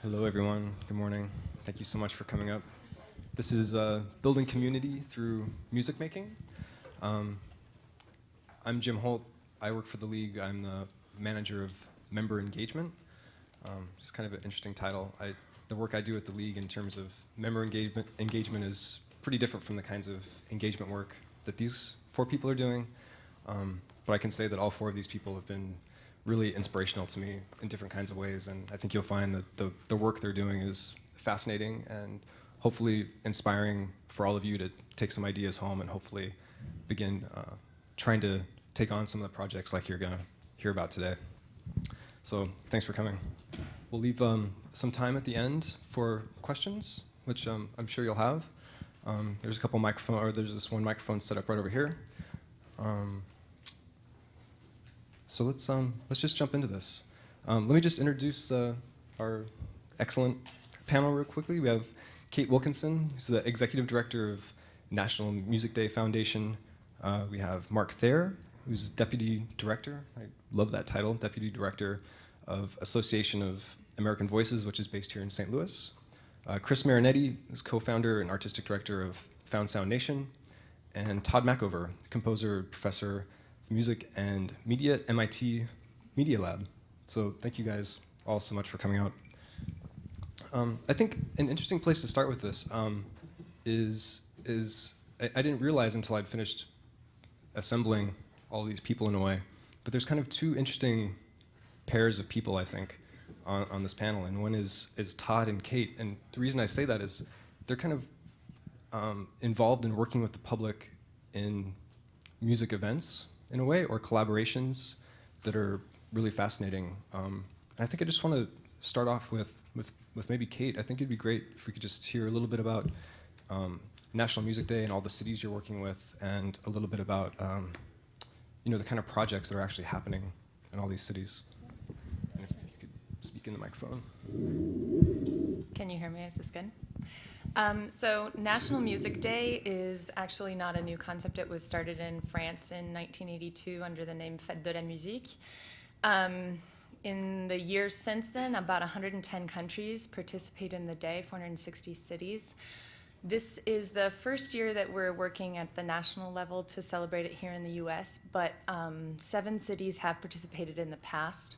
Hello, everyone. Good morning. Thank you so much for coming up. This is Building Community Through Music Making. I'm Jim Holt. I work for the League. I'm the manager of member engagement. Just kind of an interesting title. The work I do at the League in terms of member engagement is pretty different from the kinds of engagement work that these four people are doing. But I can say that all four of these people have been really inspirational to me in different kinds of ways, and I think you'll find that the work they're doing is fascinating and hopefully inspiring for all of you to take some ideas home and hopefully begin trying to take on some of the projects like you're going to hear about today. So thanks for coming. We'll leave some time at the end for questions, which I'm sure you'll have. There's a couple microphones, or there's this one microphone set up right over here. So let's just jump into this. Let me just introduce our excellent panel real quickly. We have Kate Wilkinson, who's the executive director of National Music Day Foundation. We have Marc Thayer, who's deputy director. I love that title, deputy director of Association of American Voices, which is based here in St. Louis. Chris Marianetti is co-founder and artistic director of Found Sound Nation. And Tod Machover, composer, professor music and media at MIT Media Lab. So thank you guys all so much for coming out. I think an interesting place to start with this is I didn't realize until I'd finished assembling all these people in a way, but there's kind of two interesting pairs of people, I think, on this panel, and one is Tod and Kate. And the reason I say that is they're kind of involved in working with the public in music events, in a way, or collaborations that are really fascinating. And I think I just want to start off with maybe Kate. I think it'd be great if we could just hear a little bit about National Music Day and all the cities you're working with, and a little bit about the kind of projects that are actually happening in all these cities. And if you could speak in the microphone. Can you hear me? Is this good? So National Music Day is actually not a new concept. It was started in France in 1982 under the name Fête de la Musique. In the years since then, about 110 countries participate in the day, 460 cities. This is the first year that we're working at the national level to celebrate it here in the US, but 7 cities have participated in the past.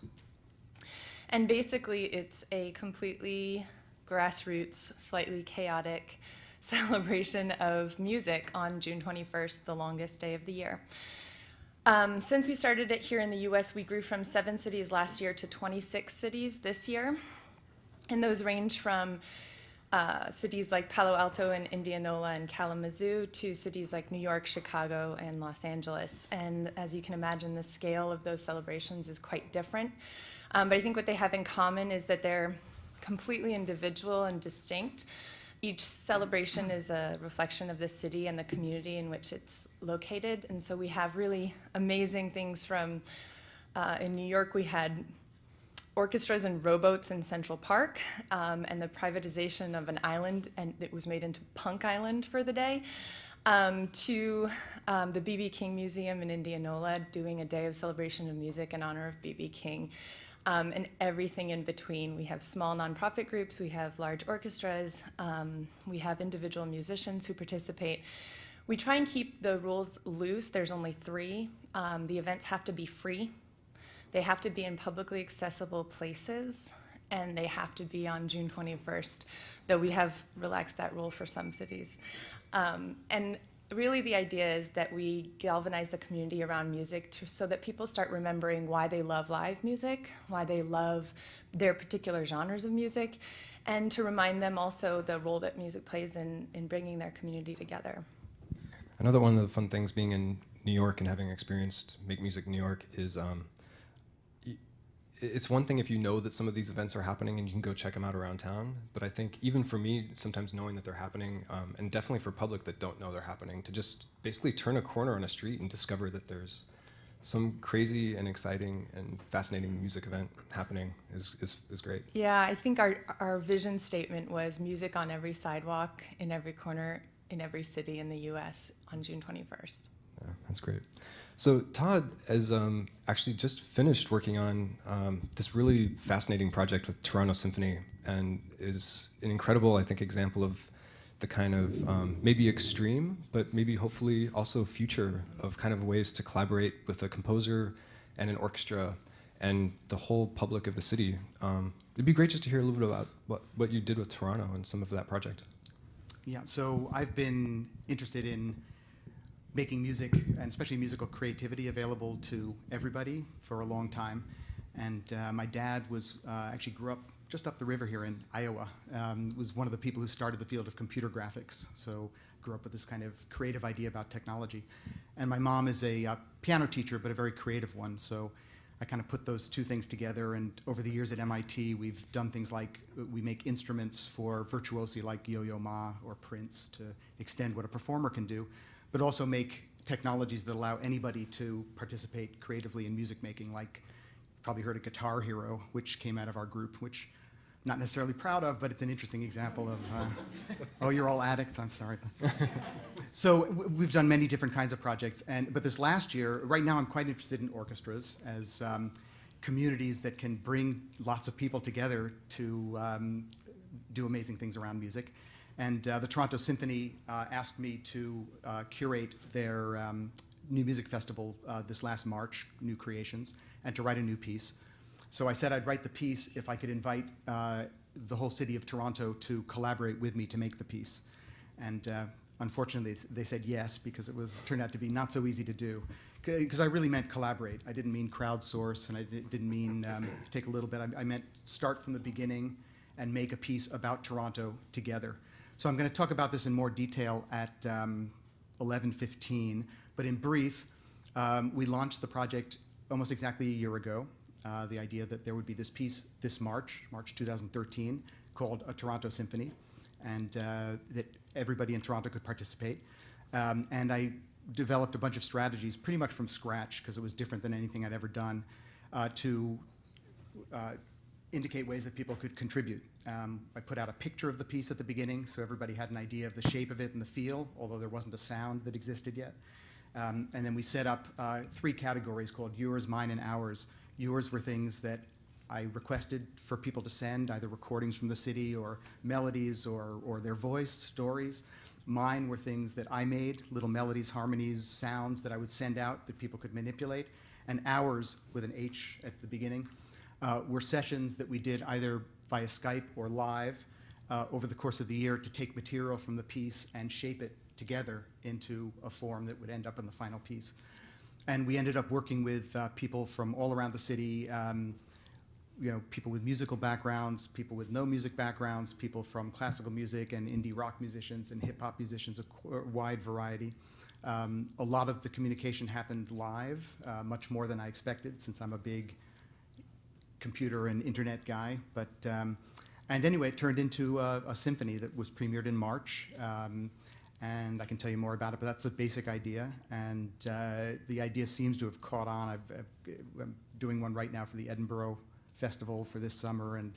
And basically, it's a completely grassroots, slightly chaotic celebration of music on June 21st, the longest day of the year. Since we started it here in the US, we grew from 7 cities last year to 26 cities this year. And those range from cities like Palo Alto and Indianola and Kalamazoo to cities like New York, Chicago, and Los Angeles. And as you can imagine, the scale of those celebrations is quite different. But I think what they have in common is that they're completely individual and distinct. Each celebration is a reflection of the city and the community in which it's located. And so we have really amazing things from, in New York, we had orchestras and rowboats in Central Park, and the privatization of an island, and it was made into Punk Island for the day, to the B.B. King Museum in Indianola doing a day of celebration of music in honor of B.B. King. And everything in between. We have small nonprofit groups, we have large orchestras, we have individual musicians who participate. We try and keep the rules loose. There's only 3. The events have to be free. They have to be in publicly accessible places, and they have to be on June 21st, though we have relaxed that rule for some cities. And really the idea is that we galvanize the community around music so that people start remembering why they love live music, why they love their particular genres of music, and to remind them also the role that music plays in bringing their community together. Another one of the fun things being in New York and having experienced Make Music New York is it's one thing if you know that some of these events are happening and you can go check them out around town, but I think even for me, sometimes knowing that they're happening, and definitely for public that don't know they're happening, to just basically turn a corner on a street and discover that there's some crazy and exciting and fascinating music event happening is great. Yeah, I think our vision statement was music on every sidewalk, in every corner, in every city in the US on June 21st. Yeah, that's great. So Tod has actually just finished working on this really fascinating project with Toronto Symphony, and is an incredible, I think, example of the kind of maybe extreme, but maybe hopefully also future of kind of ways to collaborate with a composer and an orchestra and the whole public of the city. It'd be great just to hear a little bit about what you did with Toronto and some of that project. Yeah, so I've been interested in making music, and especially musical creativity, available to everybody for a long time. And my dad was actually grew up just up the river here in Iowa. Was one of the people who started the field of computer graphics. So grew up with this kind of creative idea about technology. And my mom is a piano teacher, but a very creative one. So I kind of put those two things together, and over the years at MIT, we've done things like we make instruments for virtuosi like Yo-Yo Ma or Prince to extend what a performer can do, but also make technologies that allow anybody to participate creatively in music making, like you've probably heard of Guitar Hero, which came out of our group, which I'm not necessarily proud of, but it's an interesting example of, oh, you're all addicts, I'm sorry. So we've done many different kinds of projects, but this last year, right now I'm quite interested in orchestras as communities that can bring lots of people together to do amazing things around music. And the Toronto Symphony asked me to curate their new music festival this last March, New Creations, and to write a new piece. So I said I'd write the piece if I could invite the whole city of Toronto to collaborate with me to make the piece. And unfortunately, they said yes, because it turned out to be not so easy to do. Because I really meant collaborate. I didn't mean crowdsource, and I didn't mean take a little bit. I meant start from the beginning and make a piece about Toronto together. So I'm going to talk about this in more detail at 11:15. But in brief, we launched the project almost exactly a year ago. The idea that there would be this piece this March 2013, called A Toronto Symphony, and that everybody in Toronto could participate. And I developed a bunch of strategies pretty much from scratch, because it was different than anything I'd ever done, to indicate ways that people could contribute. I put out a picture of the piece at the beginning, so everybody had an idea of the shape of it and the feel, although there wasn't a sound that existed yet. And then we set up 3 categories called yours, mine, and ours. Yours were things that I requested for people to send, either recordings from the city or melodies or their voice, stories. Mine were things that I made, little melodies, harmonies, sounds that I would send out that people could manipulate. And ours, with an H at the beginning, were sessions that we did either via Skype or live over the course of the year to take material from the piece and shape it together into a form that would end up in the final piece. And we ended up working with people from all around the city, people with musical backgrounds, people with no music backgrounds, people from classical music and indie rock musicians and hip-hop musicians, a wide variety. A lot of the communication happened live, much more than I expected, since I'm a big computer and internet guy. But and anyway, it turned into a symphony that was premiered in March. And I can tell you more about it, but that's the basic idea. And the idea seems to have caught on. I'm doing one right now for the Edinburgh Festival for this summer, and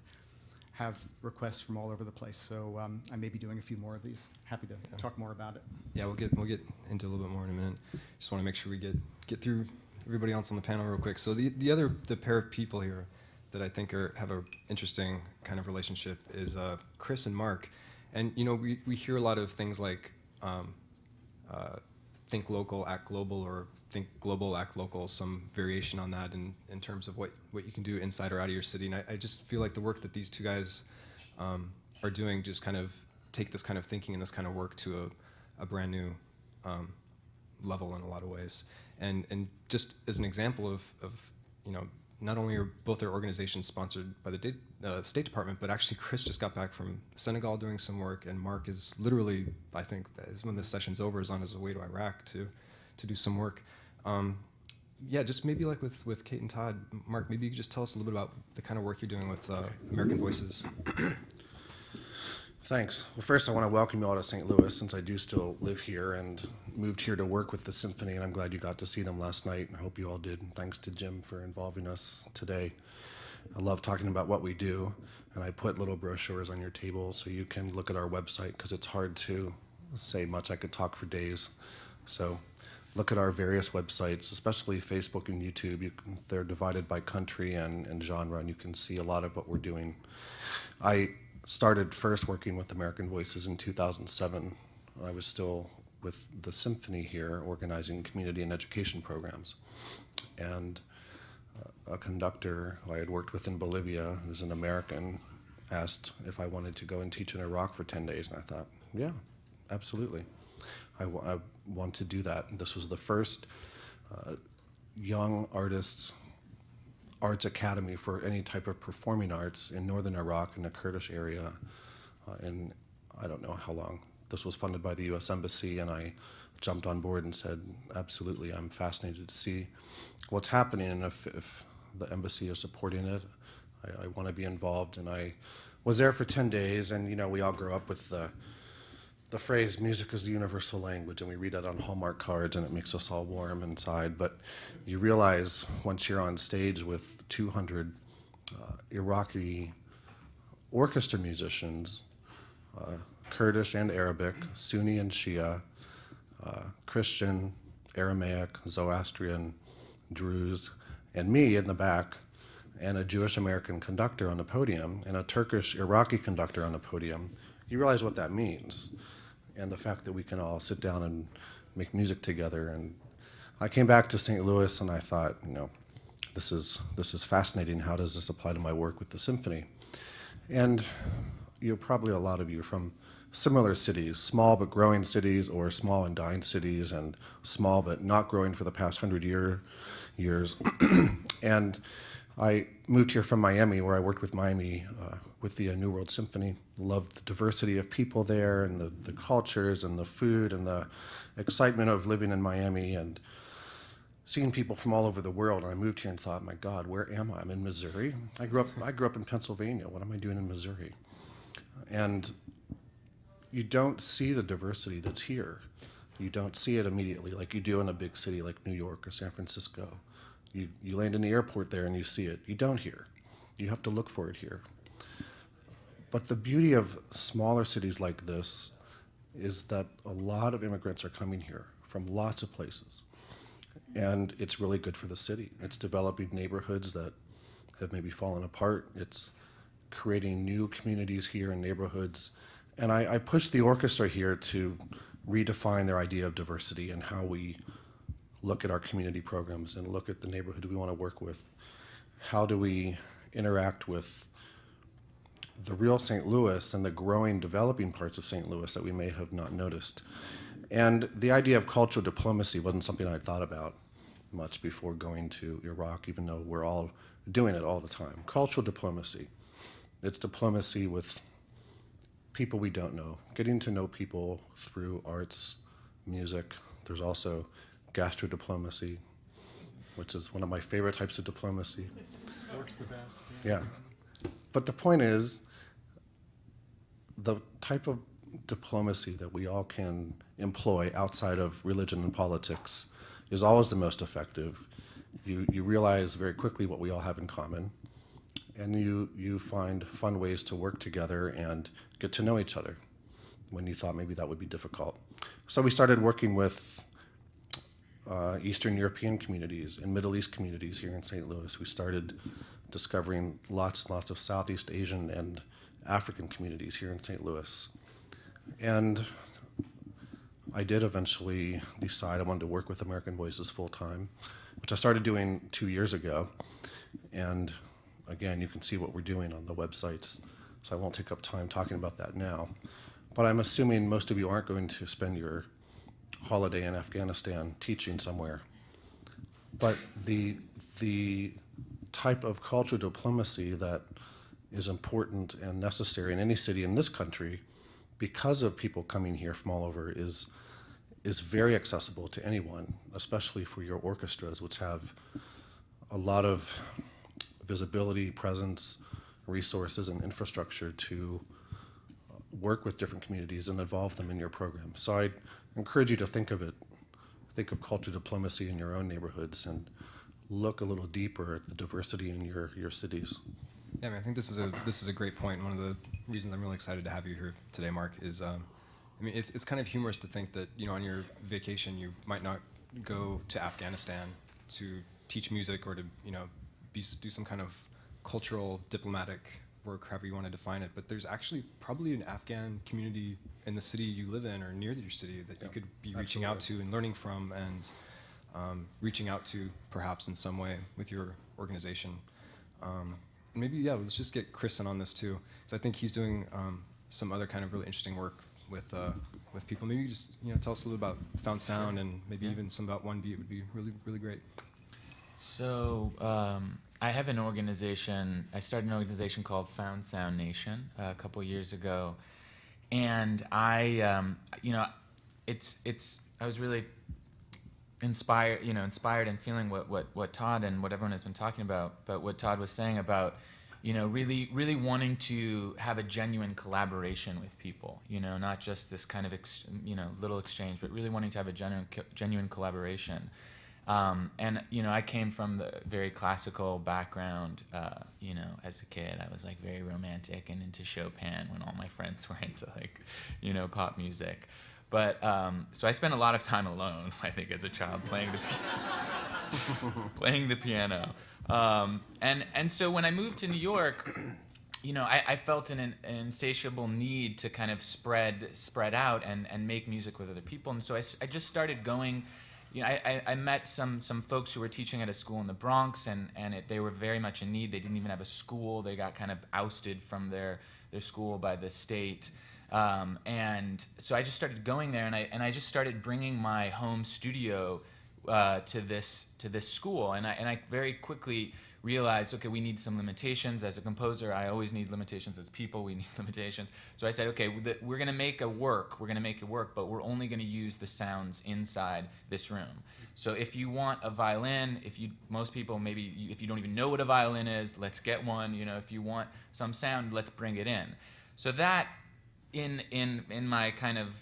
have requests from all over the place. So I may be doing a few more of these. Happy to talk more about it. Yeah, we'll get into a little bit more in a minute. Just want to make sure we get through everybody else on the panel real quick. So the pair of people here that I think have a interesting kind of relationship is Chris and Marc. And we hear a lot of things like think local, act global, or think global, act local, some variation on that in terms of what you can do inside or out of your city. And I just feel like the work that these two guys are doing just kind of take this kind of thinking and this kind of work to a brand new level in a lot of ways. And just as an example of not only are both their organizations sponsored by the State Department, but actually Chris just got back from Senegal doing some work, and Marc is literally, I think, when the session's over, is on his way to Iraq to do some work. Yeah, just maybe like with Kate and Tod. Marc, maybe you could just tell us a little bit about the kind of work you're doing with American Voices. Thanks. Well, first I want to welcome you all to St. Louis, since I do still live here and moved here to work with the symphony, and I'm glad you got to see them last night. I hope you all did, and thanks to Jim for involving us today. I love talking about what we do, and I put little brochures on your table so you can look at our website, because it's hard to say much. I could talk for days. So look at our various websites, especially Facebook and YouTube. They're divided by country and genre, and you can see a lot of what we're doing. I started first working with American Voices in 2007. I was still with the symphony here, organizing community and education programs. And a conductor who I had worked with in Bolivia, who's an American, asked if I wanted to go and teach in Iraq for 10 days. And I thought, yeah, absolutely. I want to do that. And this was the first young artists arts academy for any type of performing arts in northern Iraq in the Kurdish area in I don't know how long. This was funded by the U.S. Embassy, and I jumped on board and said, absolutely, I'm fascinated to see what's happening, and if the embassy is supporting it, I want to be involved. And I was there for 10 days, and you know, we all grow up with the phrase, music is the universal language, and we read that on Hallmark cards, and it makes us all warm inside. But you realize once you're on stage with 200 Iraqi orchestra musicians, Kurdish and Arabic, Sunni and Shia, Christian, Aramaic, Zoroastrian, Druze, and me in the back, and a Jewish American conductor on the podium, and a Turkish Iraqi conductor on the podium, you realize what that means, and the fact that we can all sit down and make music together. And I came back to St. Louis, and I thought, you know, this is fascinating. How does this apply to my work with the symphony? And probably a lot of you are from similar cities, small but growing cities, or small and dying cities, and small but not growing for the past 100 years. And I moved here from Miami, where I worked with with the New World Symphony. Loved the diversity of people there, and the cultures, and the food, and the excitement of living in Miami, and seeing people from all over the world. And I moved here and thought, my God, where am I? I'm in Missouri. I grew up in Pennsylvania. What am I doing in Missouri? And you don't see the diversity that's here. You don't see it immediately like you do in a big city like New York or San Francisco. You land in the airport there and you see it. You don't here. You have to look for it here. But the beauty of smaller cities like this is that a lot of immigrants are coming here from lots of places. And it's really good for the city. It's developing neighborhoods that have maybe fallen apart. It's creating new communities here in neighborhoods. And I pushed the orchestra here to redefine their idea of diversity and how we look at our community programs and look at the neighborhood we want to work with. How do we interact with the real St. Louis and the growing, developing parts of St. Louis that we may have not noticed? And the idea of cultural diplomacy wasn't something I'd thought about much before going to Iraq, even though we're all doing it all the time. Cultural diplomacy. It's diplomacy with people we don't know, getting to know people through arts, music. There's also gastrodiplomacy, which is one of my favorite types of diplomacy. Works the best. Yeah. But the point is, the type of diplomacy that we all can employ outside of religion and politics is always the most effective. You realize very quickly what we all have in common, and you find fun ways to work together and get to know each other when you thought maybe that would be difficult. So we started working with Eastern European communities and Middle East communities here in St. Louis. We started discovering lots and lots of Southeast Asian and African communities here in St. Louis. And I did eventually decide I wanted to work with American Voices full time, which I started doing 2 years ago. And again, you can see what we're doing on the websites, so I won't take up time talking about that now. But I'm assuming most of you aren't going to spend your holiday in Afghanistan teaching somewhere. But the type of cultural diplomacy that is important and necessary in any city in this country, because of people coming here from all over, is very accessible to anyone, especially for your orchestras, which have a lot of visibility, presence, resources, and infrastructure to work with different communities and involve them in your program. So I encourage you to think of cultural diplomacy in your own neighborhoods and look a little deeper at the diversity in your cities. Yeah, I mean, I think this is a great point. One of the reasons I'm really excited to have you here today, Marc, is I mean, it's kind of humorous to think that, you know, on your vacation you might not go to Afghanistan to teach music or to do some kind of cultural diplomatic work, however you want to define it. But there's actually probably an Afghan community in the city you live in or near your city that you could be reaching out to and learning from and reaching out to perhaps in some way with your organization. Maybe, let's just get Chris in on this too, because I think he's doing some other kind of really interesting work with people. Maybe you just tell us a little about Found Sound and maybe even some about One Beat would be really, really great. So I have an organization. I started an organization called Found Sound Nation a couple years ago, and I was really inspired and feeling what Tod and what everyone has been talking about, but what Tod was saying about really wanting to have a genuine collaboration with people, not just this kind of little exchange, but really wanting to have a genuine collaboration. And I came from the very classical background. As a kid, I was like very romantic and into Chopin when all my friends were into pop music. But so I spent a lot of time alone, I think, as a child playing the piano. And so when I moved to New York, I felt an insatiable need to kind of spread out and make music with other people. And so I just started going. I met some folks who were teaching at a school in the Bronx, and they were very much in need. They didn't even have a school. They got kind of ousted from their school by the state. And so I just started going there, and I just started bringing my home studio to this school, and I very quickly realized, okay, we need some limitations. As a composer, I always need limitations. As people, we need limitations. So I said, okay, we're going to make it work. We're going to make it work, but we're only going to use the sounds inside this room. So if you want a violin, most people maybe if you don't even know what a violin is, let's get one. If you want some sound, let's bring it in. So that in my kind of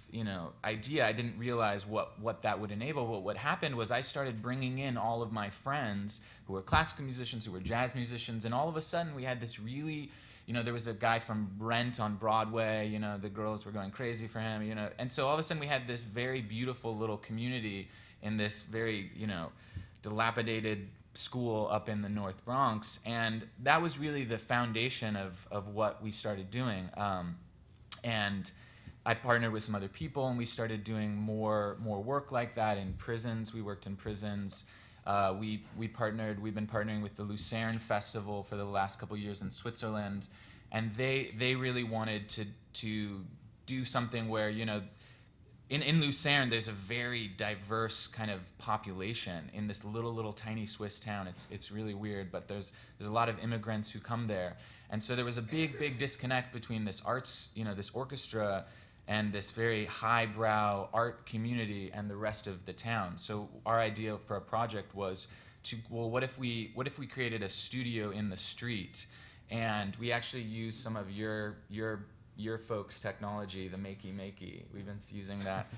idea, I didn't realize what that would enable. But what happened was I started bringing in all of my friends who were classical musicians, who were jazz musicians, and all of a sudden we had this really, there was a guy from Rent on Broadway. The girls were going crazy for him. And so all of a sudden we had this very beautiful little community in this very dilapidated school up in the North Bronx, and that was really the foundation of what we started doing. And I partnered with some other people, and we started doing more work like that in prisons. We worked in prisons. We've been partnering with the Lucerne Festival for the last couple of years in Switzerland, and they really wanted to do something where in Lucerne there's a very diverse kind of population in this little tiny Swiss town. It's really weird, but there's a lot of immigrants who come there. And so there was a big disconnect between this arts, this orchestra, and this very highbrow art community and the rest of the town. So our idea for a project was what if we created a studio in the street, and we actually used some of your folks' technology, the Makey. We've been using that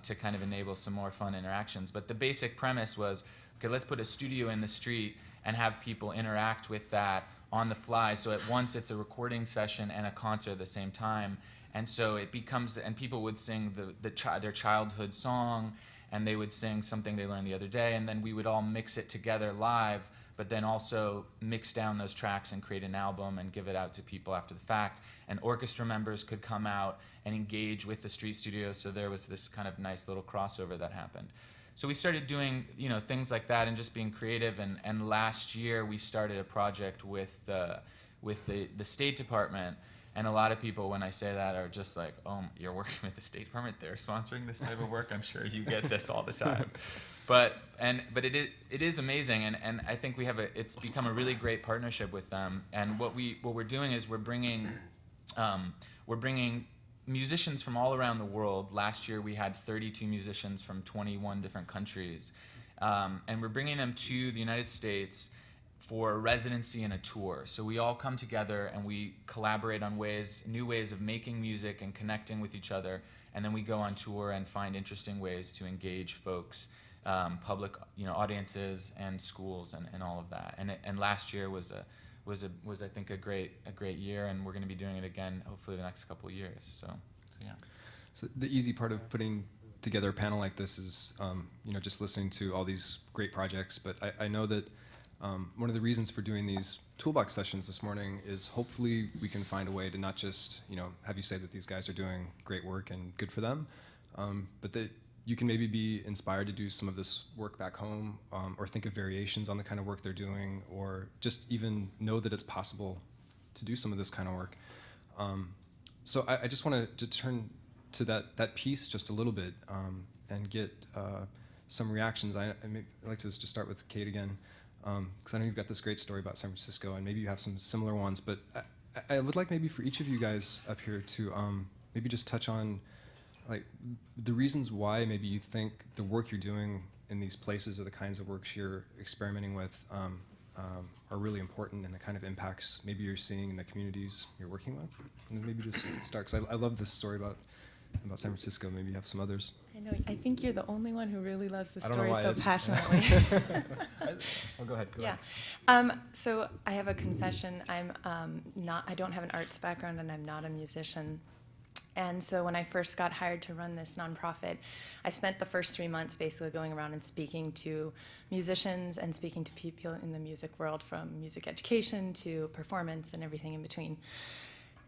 to kind of enable some more fun interactions. But the basic premise was, okay, let's put a studio in the street and have people interact with that on the fly. So at once it's a recording session and a concert at the same time. And so it becomes, and people would sing their childhood song, and they would sing something they learned the other day, and then we would all mix it together live, but then also mix down those tracks and create an album and give it out to people after the fact. And orchestra members could come out and engage with the street studio, so there was this kind of nice little crossover that happened. So we started doing things like that and just being creative. And last year we started a project with the State Department. And a lot of people, when I say that, are just like, "Oh, you're working with the State Department? They're sponsoring this type of work? I'm sure you get this all the time." But it is amazing, and I think it's become a really great partnership with them. And what we're doing is we're bringing musicians from all around the world. Last year we had 32 musicians from 21 different countries, and we're bringing them to the United States for a residency and a tour. So we all come together and we collaborate on new ways of making music and connecting with each other, and then we go on tour and find interesting ways to engage folks, public audiences and schools and all of that. And last year was I think a great year, and we're going to be doing it again hopefully the next couple of years. So yeah. So the easy part of putting together a panel like this is, just listening to all these great projects. But I know that one of the reasons for doing these toolbox sessions this morning is hopefully we can find a way to not just, have you say that these guys are doing great work and good for them, but that you can maybe be inspired to do some of this work back home, or think of variations on the kind of work they're doing, or just even know that it's possible to do some of this kind of work. So I just wanted to turn to that piece just a little bit, and get some reactions. I'd like to just start with Kate again, because I know you've got this great story about San Francisco, and maybe you have some similar ones, but I would like maybe for each of you guys up here to maybe just touch on like the reasons why maybe you think the work you're doing in these places or the kinds of works you're experimenting with are really important, and the kind of impacts maybe you're seeing in the communities you're working with. And maybe just start, because I love this story about San Francisco. Maybe you have some others. I know. I think you're the only one who really loves the I don't know story why so that's- passionately. Oh, go ahead. Yeah. So I have a confession. I don't have an arts background, and I'm not a musician. And so when I first got hired to run this nonprofit, I spent the first 3 months basically going around and speaking to musicians and speaking to people in the music world, from music education to performance and everything in between.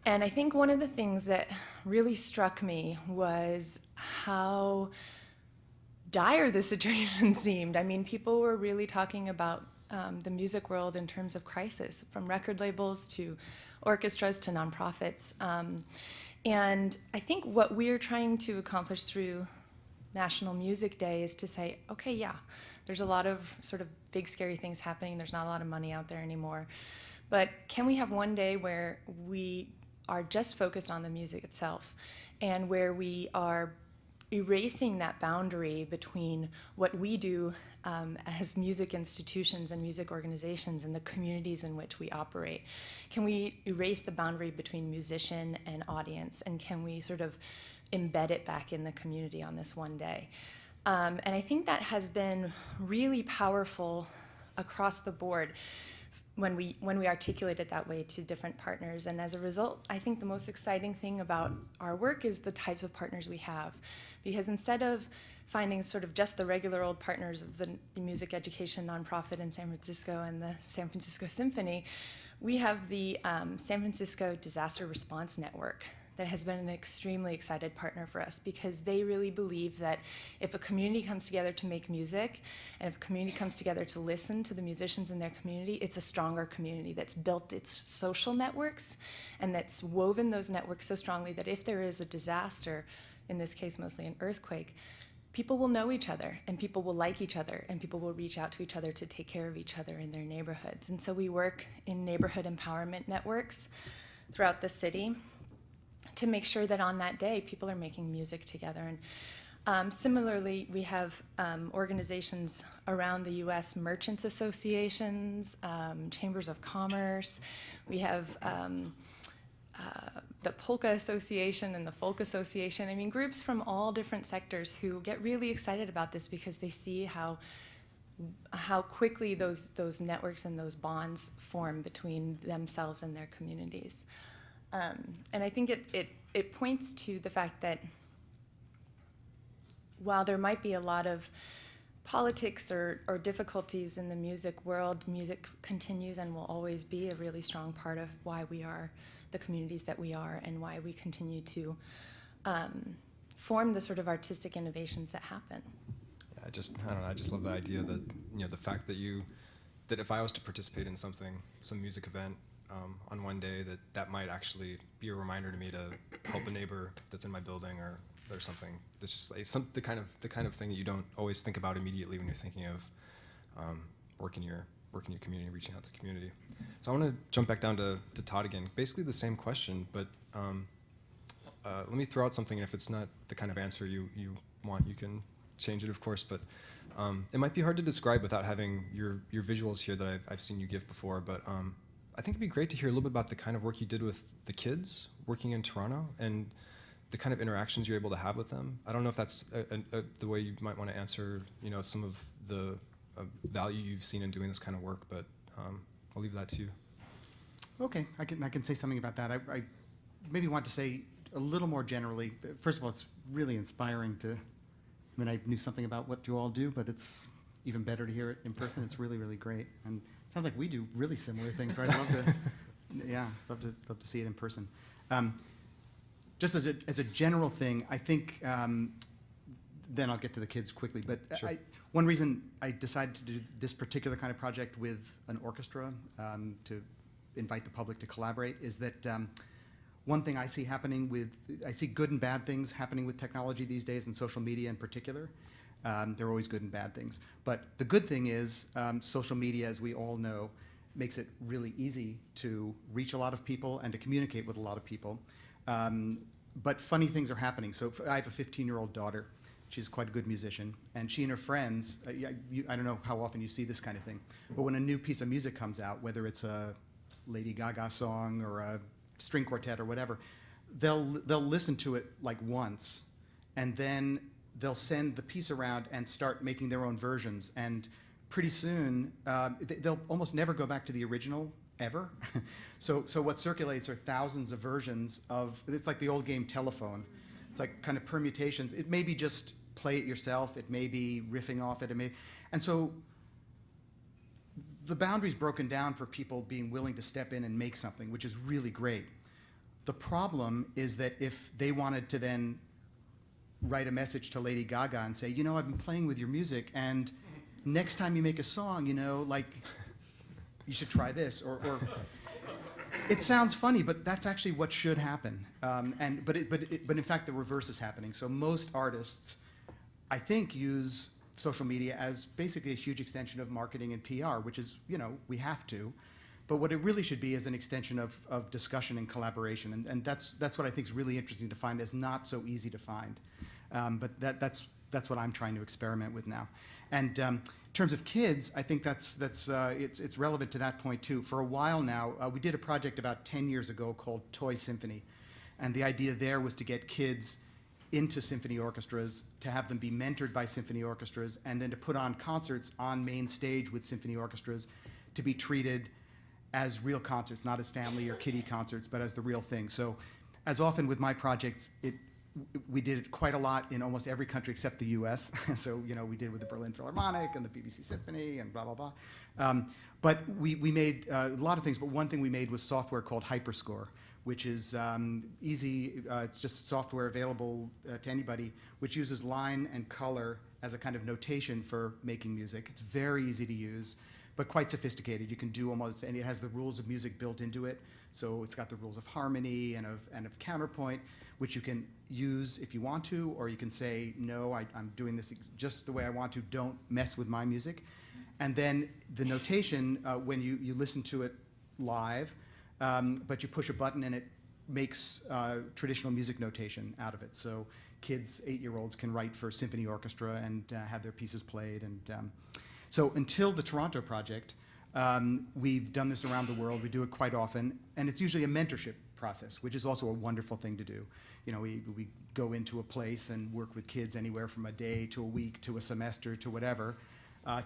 And I think one of the things that really struck me was how dire the situation seemed. I mean, people were really talking about the music world in terms of crisis, from record labels to orchestras to nonprofits. And I think what we're trying to accomplish through National Music Day is to say, okay, yeah, there's a lot of sort of big, scary things happening. There's not a lot of money out there anymore. But can we have one day where we are just focused on the music itself, and where we are erasing that boundary between what we do as music institutions and music organizations and the communities in which we operate? Can we erase the boundary between musician and audience, and can we sort of embed it back in the community on this one day? And I think that has been really powerful across the board when we articulate it that way to different partners. And as a result, I think the most exciting thing about our work is the types of partners we have. Because instead of finding sort of just the regular old partners of the music education nonprofit in San Francisco and the San Francisco Symphony, we have the San Francisco Disaster Response Network that has been an extremely excited partner for us, because they really believe that if a community comes together to make music, and if a community comes together to listen to the musicians in their community, it's a stronger community that's built its social networks and that's woven those networks so strongly that if there is a disaster, in this case mostly an earthquake, people will know each other, and people will like each other, and people will reach out to each other to take care of each other in their neighborhoods. And so we work in neighborhood empowerment networks throughout the city to make sure that on that day people are making music together. And similarly, we have organizations around the US, merchants associations, chambers of commerce. We have the Polka Association and the Folk Association. I mean, groups from all different sectors who get really excited about this because they see how quickly those networks and those bonds form between themselves and their communities. And I think it points to the fact that while there might be a lot of politics or difficulties in the music world, music continues and will always be a really strong part of why we are the communities that we are, and why we continue to form the sort of artistic innovations that happen. Yeah, I don't know. I just love the idea that the fact that if I was to participate in some music event on one day, that might actually be a reminder to me to help a neighbor that's in my building or something. That's just like the kind of thing that you don't always think about immediately when you're thinking of working your community, reaching out to the community. So I want to jump back down to Tod again. Basically the same question, but let me throw out something, and if it's not the kind of answer you want, you can change it, of course. But it might be hard to describe without having your visuals here that I've seen you give before. But I think it'd be great to hear a little bit about the kind of work you did with the kids working in Toronto, and the kind of interactions you're able to have with them. I don't know if that's the way you might want to answer, some of the value you've seen in doing this kind of work, but I'll leave that to you. Okay, I can say something about that. I maybe want to say a little more generally. First of all, it's really inspiring to I mean, I knew something about what you all do, but it's even better to hear it in person. It's really, really great. And it sounds like we do really similar things, so I'd love to, yeah, love to see it in person. Just as a general thing, I think, then I'll get to the kids quickly, but Sure. one reason I decided to do this particular kind of project with an orchestra, to invite the public to collaborate, is that one thing I see happening I see good and bad things happening with technology these days, and social media in particular. There are always good and bad things. But the good thing is social media, as we all know, makes it really easy to reach a lot of people and to communicate with a lot of people. But funny things are happening. So I have a 15-year-old daughter. She's quite a good musician. And she and her friends, I don't know how often you see this kind of thing, but when a new piece of music comes out, whether it's a Lady Gaga song or a string quartet or whatever, they'll listen to it like once, and then they'll send the piece around and start making their own versions. And pretty soon, they'll almost never go back to the original, ever. So what circulates are thousands of versions of, it's like the old game telephone. It's like kind of permutations. It may be just play it yourself. It may be riffing off it. And so the boundary's broken down for people being willing to step in and make something, which is really great. The problem is that if they wanted to then write a message to Lady Gaga and say, I've been playing with your music, and next time you make a song, like, you should try this, or it sounds funny, but that's actually what should happen. But in fact, the reverse is happening. So most artists, I think, use social media as basically a huge extension of marketing and PR, which is, we have to. But what it really should be is an extension of discussion and collaboration. And that's what I think is really interesting to find, is not so easy to find. But that's what I'm trying to experiment with now. And in terms of kids, I think it's relevant to that point too. For a while now, we did a project about 10 years ago called Toy Symphony. And the idea there was to get kids into symphony orchestras, to have them be mentored by symphony orchestras, and then to put on concerts on main stage with symphony orchestras, to be treated as real concerts, not as family or kiddie concerts, but as the real thing. So as often with my projects, we did it quite a lot in almost every country except the US. So, we did with the Berlin Philharmonic and the BBC Symphony and blah, blah, blah. But we made a lot of things, but one thing we made was software called Hyperscore, which is easy. It's just software available to anybody, which uses line and color as a kind of notation for making music. It's very easy to use, but quite sophisticated. You can do almost, and it has the rules of music built into it. So it's got the rules of harmony and of counterpoint, which you can use if you want to, or you can say, no, I'm doing this just the way I want to, don't mess with my music. And then the notation, when you listen to it live, but you push a button and it makes traditional music notation out of it. So kids, 8-year-olds, can write for symphony orchestra and have their pieces played. And so until the Toronto project, we've done this around the world. We do it quite often, and it's usually a mentorship process, which is also a wonderful thing to do. We go into a place and work with kids anywhere from a day to a week to a semester to whatever,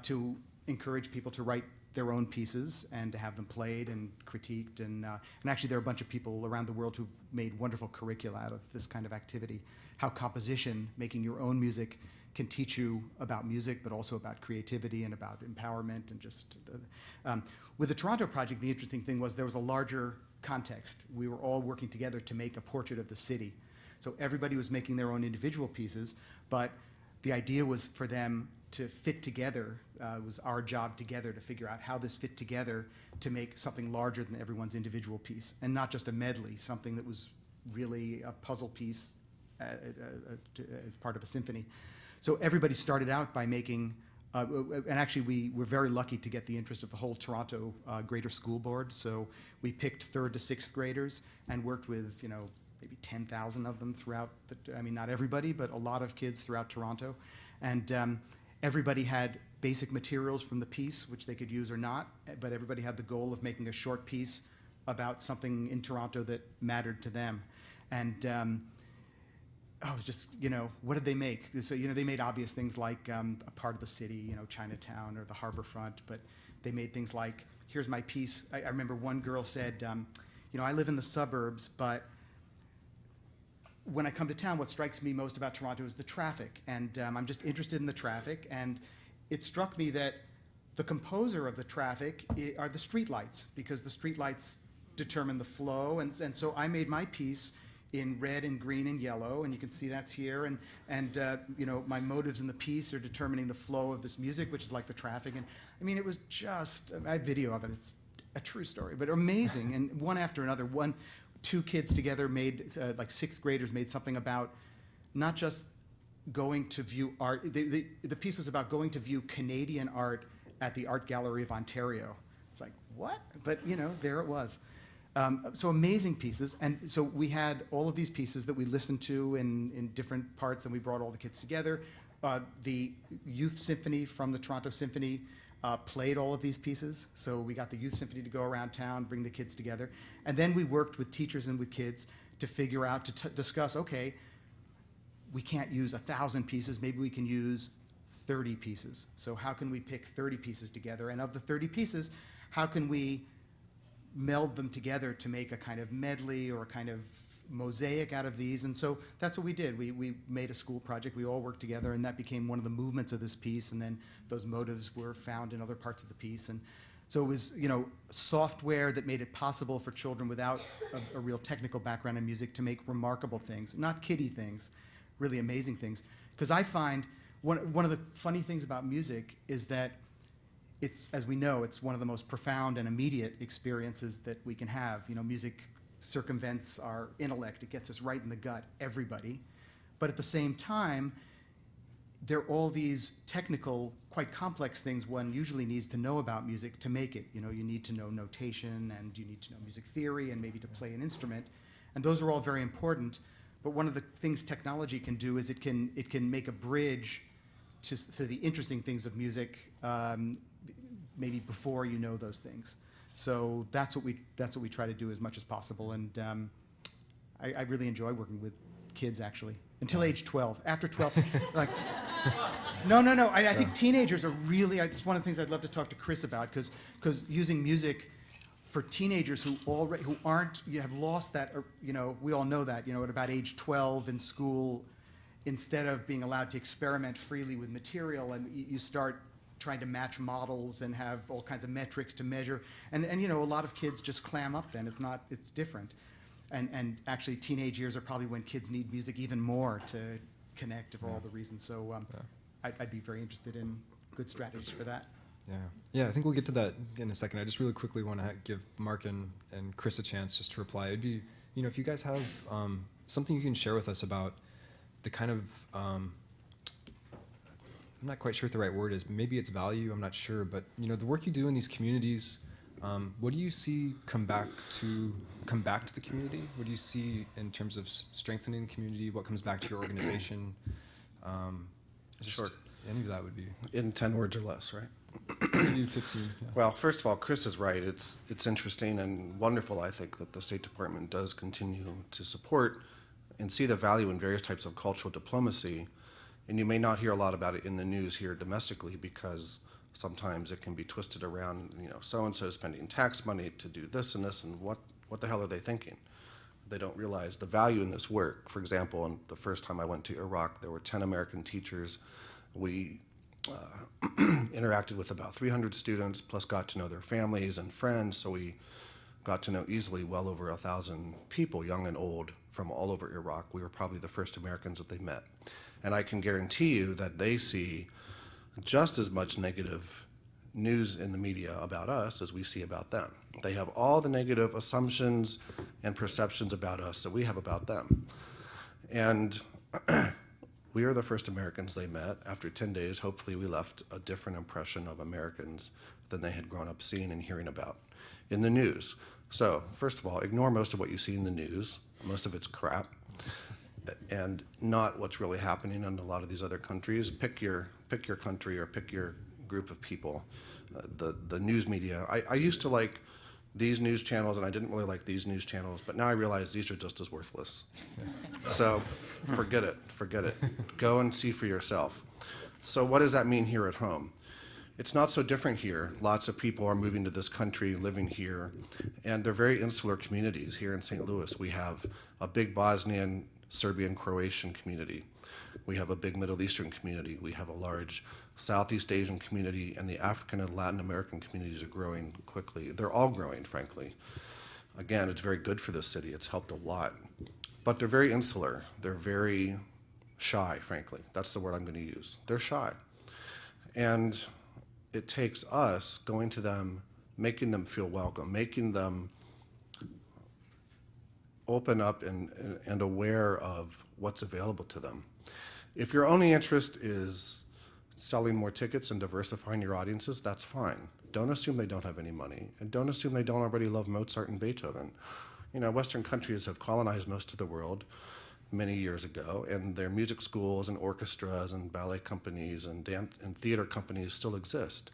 to encourage people to write their own pieces and to have them played and critiqued. And actually there are a bunch of people around the world who've made wonderful curricula out of this kind of activity. How composition, making your own music, can teach you about music, but also about creativity and about empowerment and just... with the Toronto project, the interesting thing was there was a larger context. We were all working together to make a portrait of the city. So everybody was making their own individual pieces, but the idea was for them to fit together. It was our job together to figure out how this fit together to make something larger than everyone's individual piece, and not just a medley, something that was really a puzzle piece as part of a symphony. So everybody started out by making, and actually we were very lucky to get the interest of the whole Toronto Greater School Board. So we picked 3rd to 6th graders and worked with, maybe 10,000 of them throughout, not everybody, but a lot of kids throughout Toronto. And everybody had basic materials from the piece, which they could use or not, but everybody had the goal of making a short piece about something in Toronto that mattered to them. And it was just, what did they make? So, they made obvious things like a part of the city, Chinatown or the harbor front, but they made things like, here's my piece. I remember one girl said, I live in the suburbs, but when I come to town, what strikes me most about Toronto is the traffic, and I'm just interested in the traffic, and it struck me that the composer of the traffic are the streetlights, because the streetlights determine the flow, and so I made my piece in red and green and yellow, and you can see that's here, and you know, my motives in the piece are determining the flow of this music, which is like the traffic, and I mean, it was just, I have video of it, it's a true story, but amazing, and one after another, two kids together made, like sixth graders made something about not just going to view art, the piece was about going to view Canadian art at the Art Gallery of Ontario. It's like, what? But you know, there it was. So amazing pieces, and so we had all of these pieces that we listened to in different parts, and we brought all the kids together. The Youth Symphony from the Toronto Symphony played all of these pieces, so we got the Youth Symphony to go around town, bring the kids together, and then we worked with teachers and with kids to figure out, to discuss, okay, we can't use 1,000 pieces, maybe we can use 30 pieces. So how can we pick 30 pieces together? And of the 30 pieces, how can we meld them together to make a kind of medley or a kind of mosaic out of these? And so that's what we did. We made a school project. We all worked together, and that became one of the movements of this piece. And then those motives were found in other parts of the piece. And so it was, you know, software that made it possible for children without a real technical background in music to make remarkable things, not kiddie things, really amazing things. Because I find one of the funny things about music is that it's, as we know, it's one of the most profound and immediate experiences that we can have. You know, music circumvents our intellect. It gets us right in the gut, everybody. But at the same time, there are all these technical, quite complex things one usually needs to know about music to make it. You know, you need to know notation, and you need to know music theory, and maybe to play an instrument. And those are all very important. But one of the things technology can do is it can make a bridge to the interesting things of music, maybe before you know those things. So that's what we try to do as much as possible, and I really enjoy working with kids, actually, until age 12. After 12, like, no. I think teenagers are really. It's one of the things I'd love to talk to Chris about, because using music for teenagers who have lost that, or, you know, we all know that, you know, at about age 12 in school, instead of being allowed to experiment freely with material, and you start trying to match models and have all kinds of metrics to measure. And you know, a lot of kids just clam up then. It's different. And actually teenage years are probably when kids need music even more to connect for all the reasons. So I'd be very interested in good strategies for that. Yeah, I think we'll get to that in a second. I just really quickly want to give Marc and Chris a chance just to reply. It'd be, you know, if you guys have something you can share with us about the kind of, I'm not quite sure what the right word is. Maybe it's value. I'm not sure. But you know, the work you do in these communities, what do you see come back to the community? What do you see in terms of strengthening the community? What comes back to your organization? Sure. Any of that would be In 10 words or less, right? maybe 15. Yeah. Well, first of all, Chris is right. It's interesting and wonderful, I think, that the State Department does continue to support and see the value in various types of cultural diplomacy. And you may not hear a lot about it in the news here domestically, because sometimes it can be twisted around, you know, so-and-so is spending tax money to do this and this, and what the hell are they thinking? They don't realize the value in this work. For example, the first time I went to Iraq, there were 10 American teachers. We interacted with about 300 students, plus got to know their families and friends, so we got to know easily well over 1,000 people, young and old, from all over Iraq. We were probably the first Americans that they met. And I can guarantee you that they see just as much negative news in the media about us as we see about them. They have all the negative assumptions and perceptions about us that we have about them. And we are the first Americans they met. After 10 days, hopefully we left a different impression of Americans than they had grown up seeing and hearing about in the news. So, first of all, ignore most of what you see in the news. Most of it's crap, and not what's really happening in a lot of these other countries. Pick your country or pick your group of people. The news media. I used to like these news channels, and I didn't really like these news channels, but now I realize these are just as worthless. So forget it. Go and see for yourself. So what does that mean here at home? It's not so different here. Lots of people are moving to this country, living here, and they're very insular communities. Here in St. Louis, we have a big Bosnian Serbian Croatian community. We have a big Middle Eastern community. We have a large Southeast Asian community, and the African and Latin American communities are growing quickly. They're all growing, frankly. Again, it's very good for this city. It's helped a lot. But they're very insular. They're very shy, frankly. That's the word I'm going to use. They're shy. And it takes us going to them, making them feel welcome, making them open up and aware of what's available to them. If your only interest is selling more tickets and diversifying your audiences, that's fine. Don't assume they don't have any money, and don't assume they don't already love Mozart and Beethoven. You know, Western countries have colonized most of the world many years ago, and their music schools and orchestras and ballet companies and dance and theater companies still exist.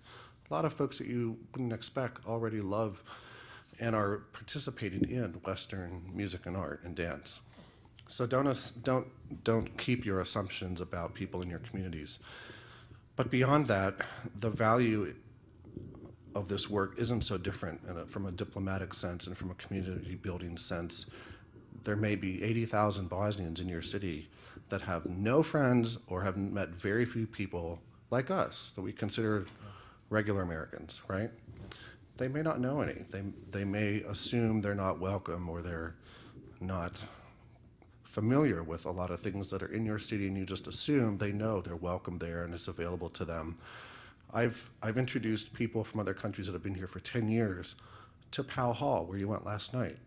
A lot of folks that you wouldn't expect already love and are participating in Western music and art and dance. So don't keep your assumptions about people in your communities. But beyond that, the value of this work isn't so different from a diplomatic sense and from a community building sense. There may be 80,000 Bosnians in your city that have no friends or have met very few people like us that we consider regular Americans, right? They may not know any. They may assume they're not welcome or they're not familiar with a lot of things that are in your city, and you just assume they know they're welcome there and it's available to them. I've introduced people from other countries that have been here for 10 years to Powell Hall, where you went last night.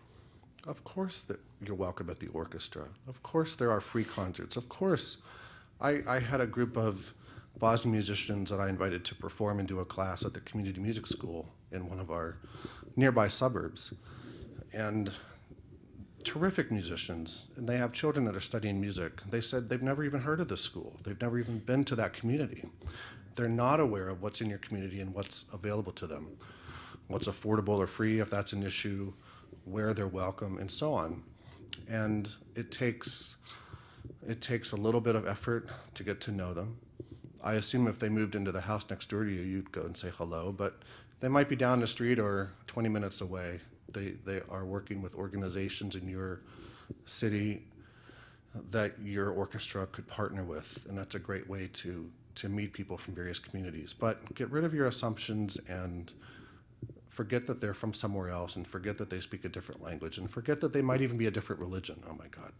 Of course that you're welcome at the orchestra. Of course there are free concerts. Of course, I had a group of Bosnian musicians that I invited to perform and do a class at the community music school in one of our nearby suburbs. And terrific musicians, and they have children that are studying music. They said they've never even heard of this school. They've never even been to that community. They're not aware of what's in your community and what's available to them, what's affordable or free if that's an issue, where they're welcome, and so on. And it takes a little bit of effort to get to know them. I assume if they moved into the house next door to you, you'd go and say hello, but they might be down the street or 20 minutes away. They are working with organizations in your city that your orchestra could partner with, and that's a great way to meet people from various communities. But get rid of your assumptions and forget that they're from somewhere else, and forget that they speak a different language, and forget that they might even be a different religion. Oh my God.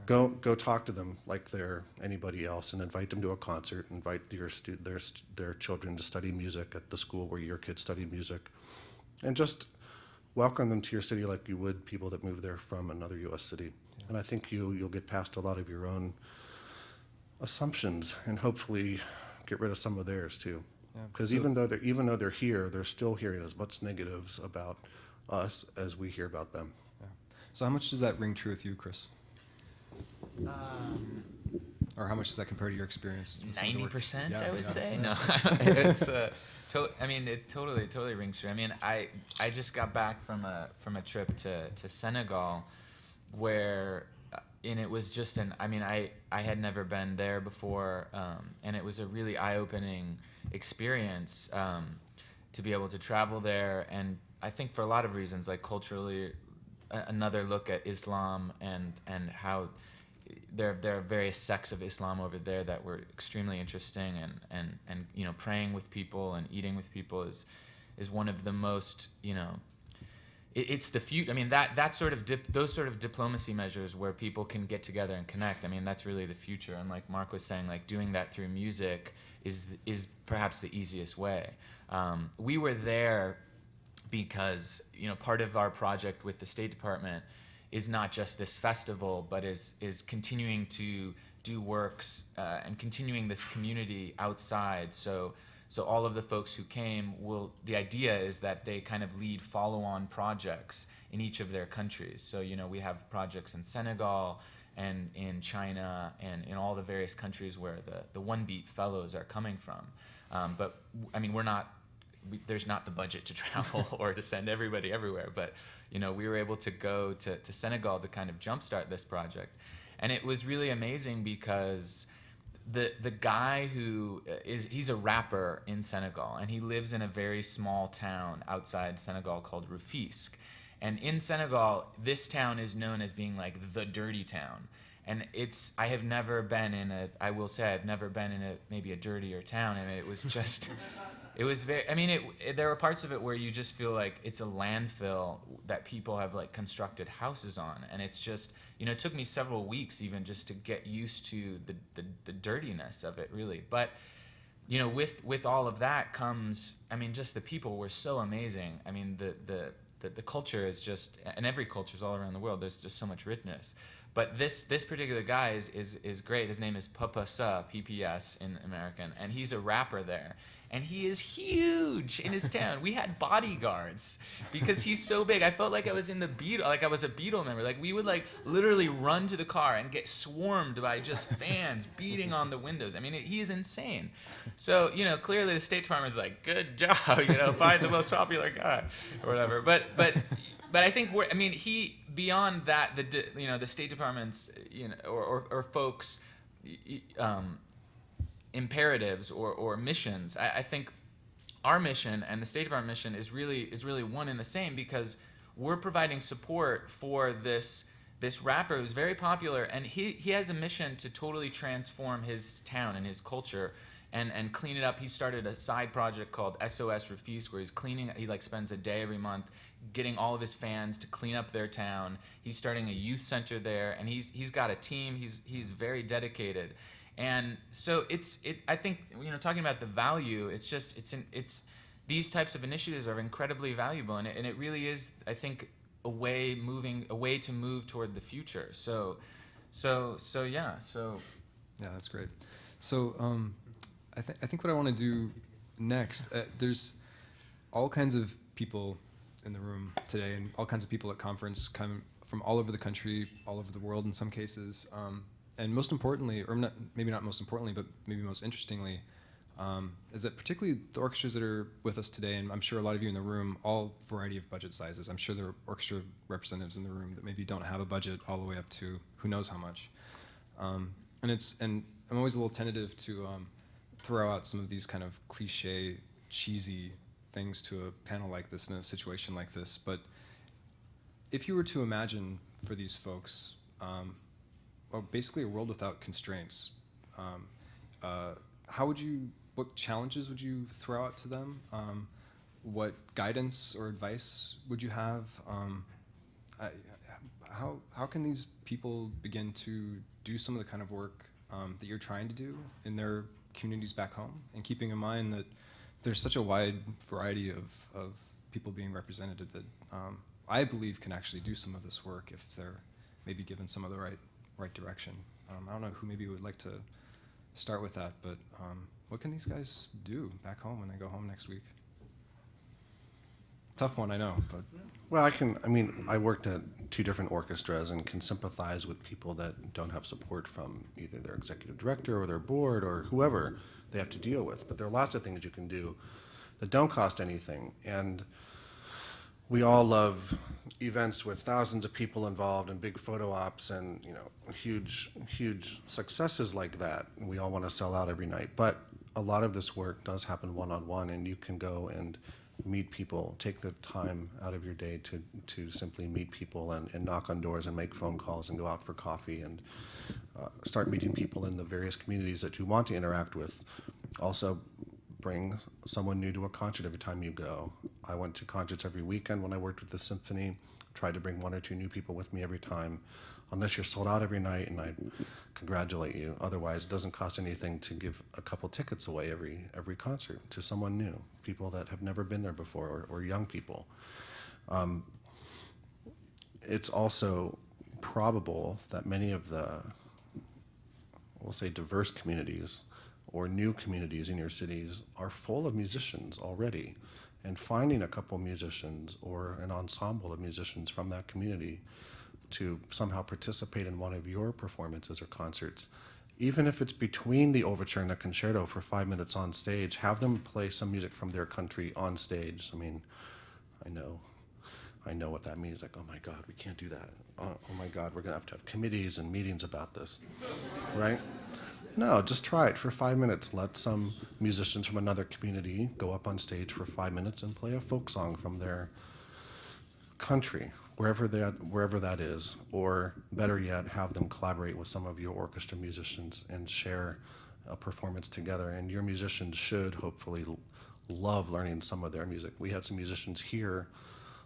Go talk to them like they're anybody else, and invite them to a concert, invite their children to study music at the school where your kids study music, and just welcome them to your city like you would people that move there from another U.S. city. Yeah. And I think you'll get past a lot of your own assumptions and hopefully get rid of some of theirs too. Because even though they're here, they're still hearing as much negatives about us as we hear about them. Yeah. So how much does that ring true with you, Chris? Or how much does that compare to your experience? 90%, yeah, I would yeah. say. No, it's I mean, it totally rings true. I mean, I just got back from a trip to Senegal, where and it was just I had never been there before, and it was a really eye-opening experience to be able to travel there, and I think for a lot of reasons, like culturally, another look at Islam and how there are various sects of Islam over there that were extremely interesting, and you know, praying with people and eating with people is one of the most, you know, it's the future. I mean, that sort of those sort of diplomacy measures where people can get together and connect. I mean, that's really the future. And like Marc was saying, like doing that through music is perhaps the easiest way. We were there because, you know, part of our project with the State Department is not just this festival, but is continuing to do works and continuing this community outside. So all of the folks who came the idea is that they kind of lead follow-on projects in each of their countries. So, you know, we have projects in Senegal and in China and in all the various countries where the One Beat fellows are coming from. But I mean, there's not the budget to travel or to send everybody everywhere, but you know, we were able to go to Senegal to kind of jumpstart this project. And it was really amazing because the guy he's a rapper in Senegal, and he lives in a very small town outside Senegal called Rufisque. And in Senegal, this town is known as being like the dirty town. and I have never been in I will say I've never been in maybe a dirtier town, and it was just, it was very, I mean, there are parts of it where you just feel like it's a landfill that people have like constructed houses on, and it's just, it took me several weeks even just to get used to the dirtiness of it, really. But with all of that comes, I mean, just the people were so amazing. I mean, the culture is just, and every culture is all around the world, there's just so much richness. But this particular guy is great. His name is Papasa, PPS in American, and he's a rapper there. And he is huge in his town. We had bodyguards because he's so big. I felt like I was in like I was a Beatle member. Like we would like literally run to the car and get swarmed by just fans beating on the windows. I mean, he is insane. So, clearly the State Department's like, good job, find the most popular guy or whatever. But I think he, beyond that, the State Department's, or folks, imperatives or missions. I think our mission and the State Department mission is really one and the same, because we're providing support for this rapper who's very popular, and he has a mission to totally transform his town and his culture and clean it up. He started a side project called SOS Refuse, where he like spends a day every month getting all of his fans to clean up their town. He's starting a youth center there, and he's got a team. He's very dedicated. And so I think, talking about the value, it's these types of initiatives are incredibly valuable, and it really is, I think, a way to move toward the future. So yeah. Yeah, that's great. So I think what I want to do next, there's all kinds of people in the room today, and all kinds of people at conference come from all over the country, all over the world in some cases. And most importantly, or maybe not most importantly, but maybe most interestingly, is that particularly the orchestras that are with us today, and I'm sure a lot of you in the room, all variety of budget sizes. I'm sure there are orchestra representatives in the room that maybe don't have a budget all the way up to who knows how much. And I'm always a little tentative to throw out some of these kind of cliche, cheesy things to a panel like this in a situation like this. But if you were to imagine for these folks, well, basically a world without constraints, what challenges would you throw out to them? What guidance or advice would you have? How can these people begin to do some of the kind of work that you're trying to do in their communities back home, and keeping in mind that there's such a wide variety of people being represented that I believe can actually do some of this work if they're maybe given some of the right direction. I don't know who maybe would like to start with that, but what can these guys do back home when they go home next week? Tough one, I know, but. Well, I worked at 2 different orchestras and can sympathize with people that don't have support from either their executive director or their board or whoever they have to deal with. But there are lots of things you can do that don't cost anything. And we all love events with thousands of people involved and big photo ops and huge successes like that. And we all want to sell out every night. But a lot of this work does happen one-on-one, and you can go and meet people, take the time out of your day to simply meet people and knock on doors and make phone calls and go out for coffee and start meeting people in the various communities that you want to interact with. Also, bring someone new to a concert every time you go. I went to concerts every weekend when I worked with the symphony, tried to bring 1 or 2 new people with me every time. Unless you're sold out every night, and I congratulate you. Otherwise, it doesn't cost anything to give a couple tickets away every concert to someone new, people that have never been there before, or young people. It's also probable that many of the, we'll say, diverse communities or new communities in your cities are full of musicians already, and finding a couple musicians or an ensemble of musicians from that community to somehow participate in one of your performances or concerts, even if it's between the overture and the concerto for 5 minutes on stage, have them play some music from their country on stage. I mean, I know what that means. Like, oh my God, we can't do that. Oh my God, we're gonna have to have committees and meetings about this, right? No, just try it for 5 minutes. Let some musicians from another community go up on stage for 5 minutes and play a folk song from their country. wherever that is, or better yet, have them collaborate with some of your orchestra musicians and share a performance together. And your musicians should hopefully love learning some of their music. We had some musicians here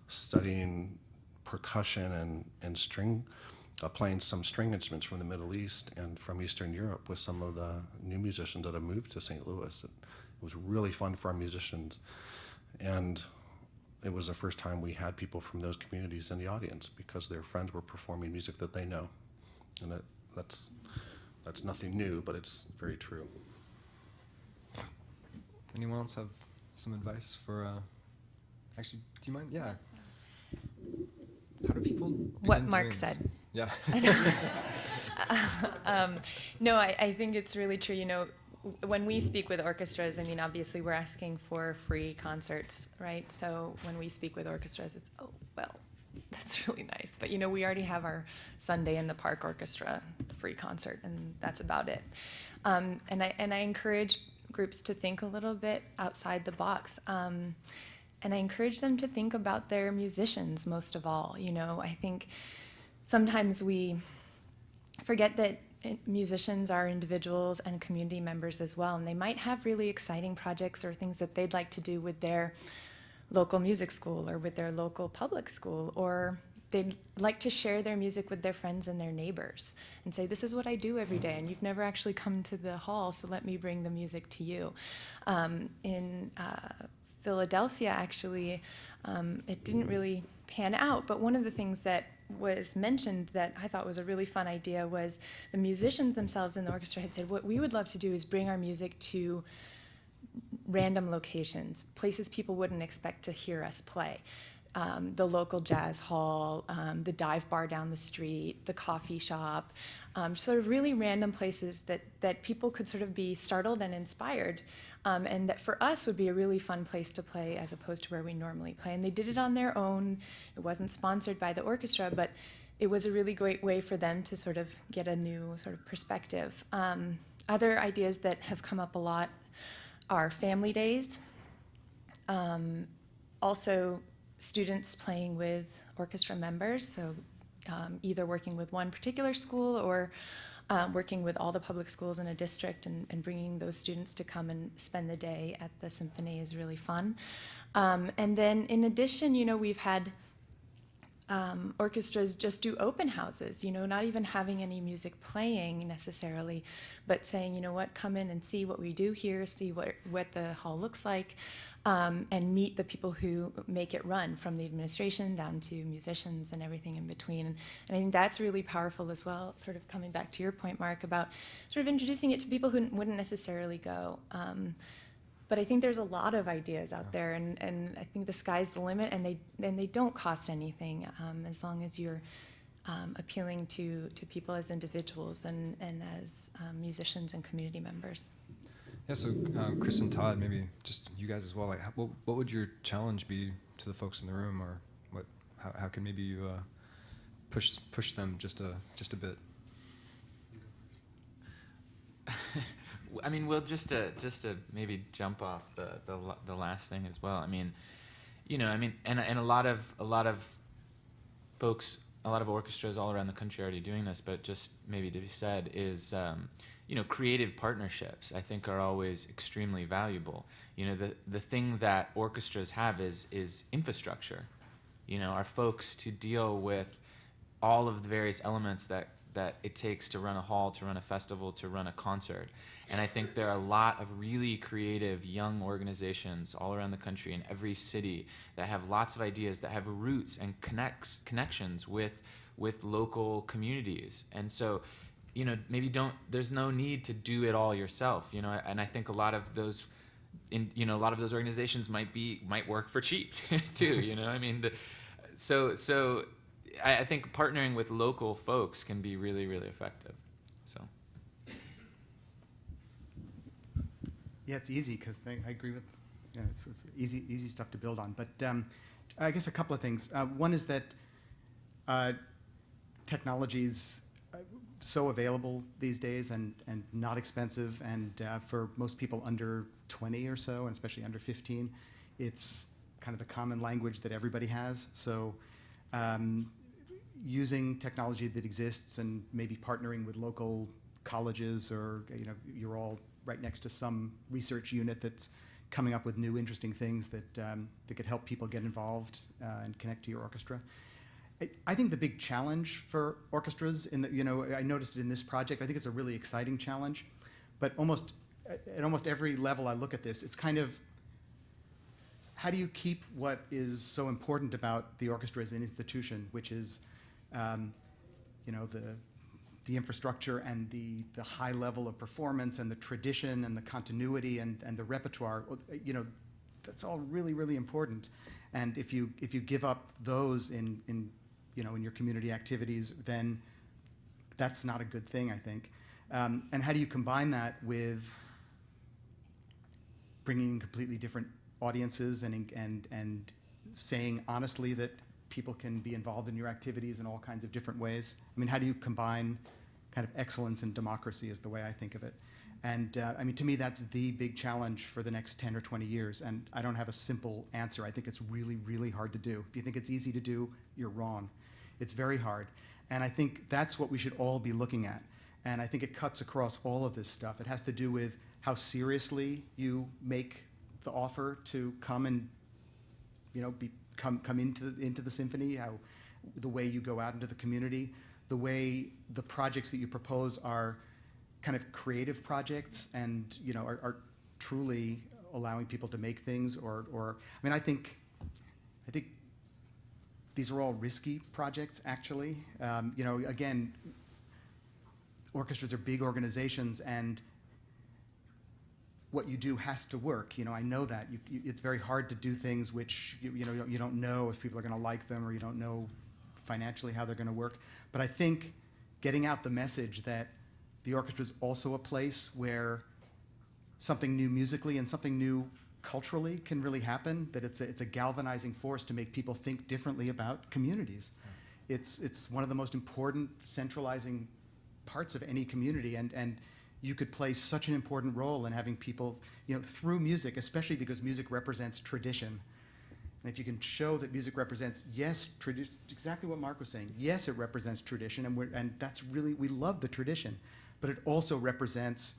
studying percussion and string, playing some string instruments from the Middle East and from Eastern Europe with some of the new musicians that have moved to St. Louis. It was really fun for our musicians. And it was the first time we had people from those communities in the audience because their friends were performing music that they know. And that's nothing new, but it's very true. Anyone else have some advice for, actually, do you mind? Yeah. How do people What begin Marc doing said. this? Yeah. No, I think it's really true. You know, when we speak with orchestras, I mean, obviously we're asking for free concerts, right? So when we speak with orchestras, it's, oh, well, that's really nice. But, you know, we already have our Sunday in the Park Orchestra free concert, and that's about it. And I encourage groups to think a little bit outside the box. And I encourage them to think about their musicians most of all. You know, I think sometimes we forget that musicians are individuals and community members as well, and they might have really exciting projects or things that they'd like to do with their local music school or with their local public school, or they'd like to share their music with their friends and their neighbors and say, this is what I do every day, and you've never actually come to the hall, so let me bring the music to you. In Philadelphia, actually, it didn't really pan out, but one of the things that was mentioned that I thought was a really fun idea was the musicians themselves in the orchestra had said, what we would love to do is bring our music to random locations, places people wouldn't expect to hear us play. The local jazz hall, the dive bar down the street, the coffee shop, sort of really random places that people could sort of be startled and inspired, and that for us would be a really fun place to play as opposed to where we normally play. And they did it on their own. It wasn't sponsored by the orchestra, but it was a really great way for them to sort of get a new sort of perspective. Other ideas that have come up a lot are family days. Also, students playing with orchestra members, so either working with one particular school or working with all the public schools in a district and bringing those students to come and spend the day at the symphony is really fun. And then in addition, you know, we've had orchestras just do open houses, you know, not even having any music playing necessarily, but saying, you know what, come in and see what we do here, see what the hall looks like, and meet the people who make it run, from the administration down to musicians and everything in between. And I think that's really powerful as well, sort of coming back to your point, Marc, about sort of introducing it to people who wouldn't necessarily go. But I think there's a lot of ideas out there, and I think the sky's the limit, and they don't cost anything, as long as you're appealing to people as individuals and as musicians and community members. Yeah, so Chris and Tod, maybe just you guys as well. Like, what would your challenge be to the folks in the room, or how can maybe you push them just a bit? I mean, well, just to maybe jump off the last thing as well. I mean, you know, I mean, and a lot of folks, a lot of orchestras all around the country are already doing this, but just maybe to be said is, you know, creative partnerships I think are always extremely valuable. You know, the thing that orchestras have is infrastructure. You know, our folks to deal with all of the various elements that it takes to run a hall, to run a festival, to run a concert. And I think there are a lot of really creative young organizations all around the country in every city that have lots of ideas, that have roots and connections with local communities. And so, you know, maybe there's no need to do it all yourself, you know, and I think a lot of those organizations might work for cheap too, you know, I mean, so I think partnering with local folks can be really, really effective. So. Yeah, it's easy because I agree with. Yeah, it's easy stuff to build on. But I guess a couple of things. One is that technology's so available these days and not expensive, and for most people under 20 or so, and especially under 15, it's kind of the common language that everybody has. So using technology that exists and maybe partnering with local colleges, or you're all right next to some research unit that's coming up with new interesting things that that could help people get involved and connect to your orchestra. I think the big challenge for orchestras, I noticed it in this project. I think it's a really exciting challenge, but at almost every level I look at this, it's kind of, how do you keep what is so important about the orchestra as an institution, which is, the infrastructure and the high level of performance and the tradition and the continuity and the repertoire. That's all really, really important. And if you give up those in your community activities, then that's not a good thing, I think. And how do you combine that with bringing in completely different audiences and saying honestly that people can be involved in your activities in all kinds of different ways? I mean, how do you combine kind of excellence and democracy is the way I think of it. And to me, that's the big challenge for the next 10 or 20 years. And I don't have a simple answer. I think it's really, really hard to do. If you think it's easy to do, you're wrong. It's very hard. And I think that's what we should all be looking at. And I think it cuts across all of this stuff. It has to do with how seriously you make the offer to come and, come into the symphony, how the way you go out into the community, the way the projects that you propose are kind of creative projects and are truly allowing people to make things, I think these are all risky projects, actually. Again, orchestras are big organizations, and what you do has to work. I know that. It's very hard to do things which you don't know if people are going to like them, or you don't know financially how they're going to work. But I think getting out the message that the orchestra is also a place where something new musically and something new culturally can really happen, that it's a galvanizing force to make people think differently about communities. It's one of the most important centralizing parts of any community, and you could play such an important role in having people, through music, especially because music represents tradition. And if you can show that music represents, yes, exactly what Marc was saying, yes, it represents tradition, and that's really, we love the tradition, but it also represents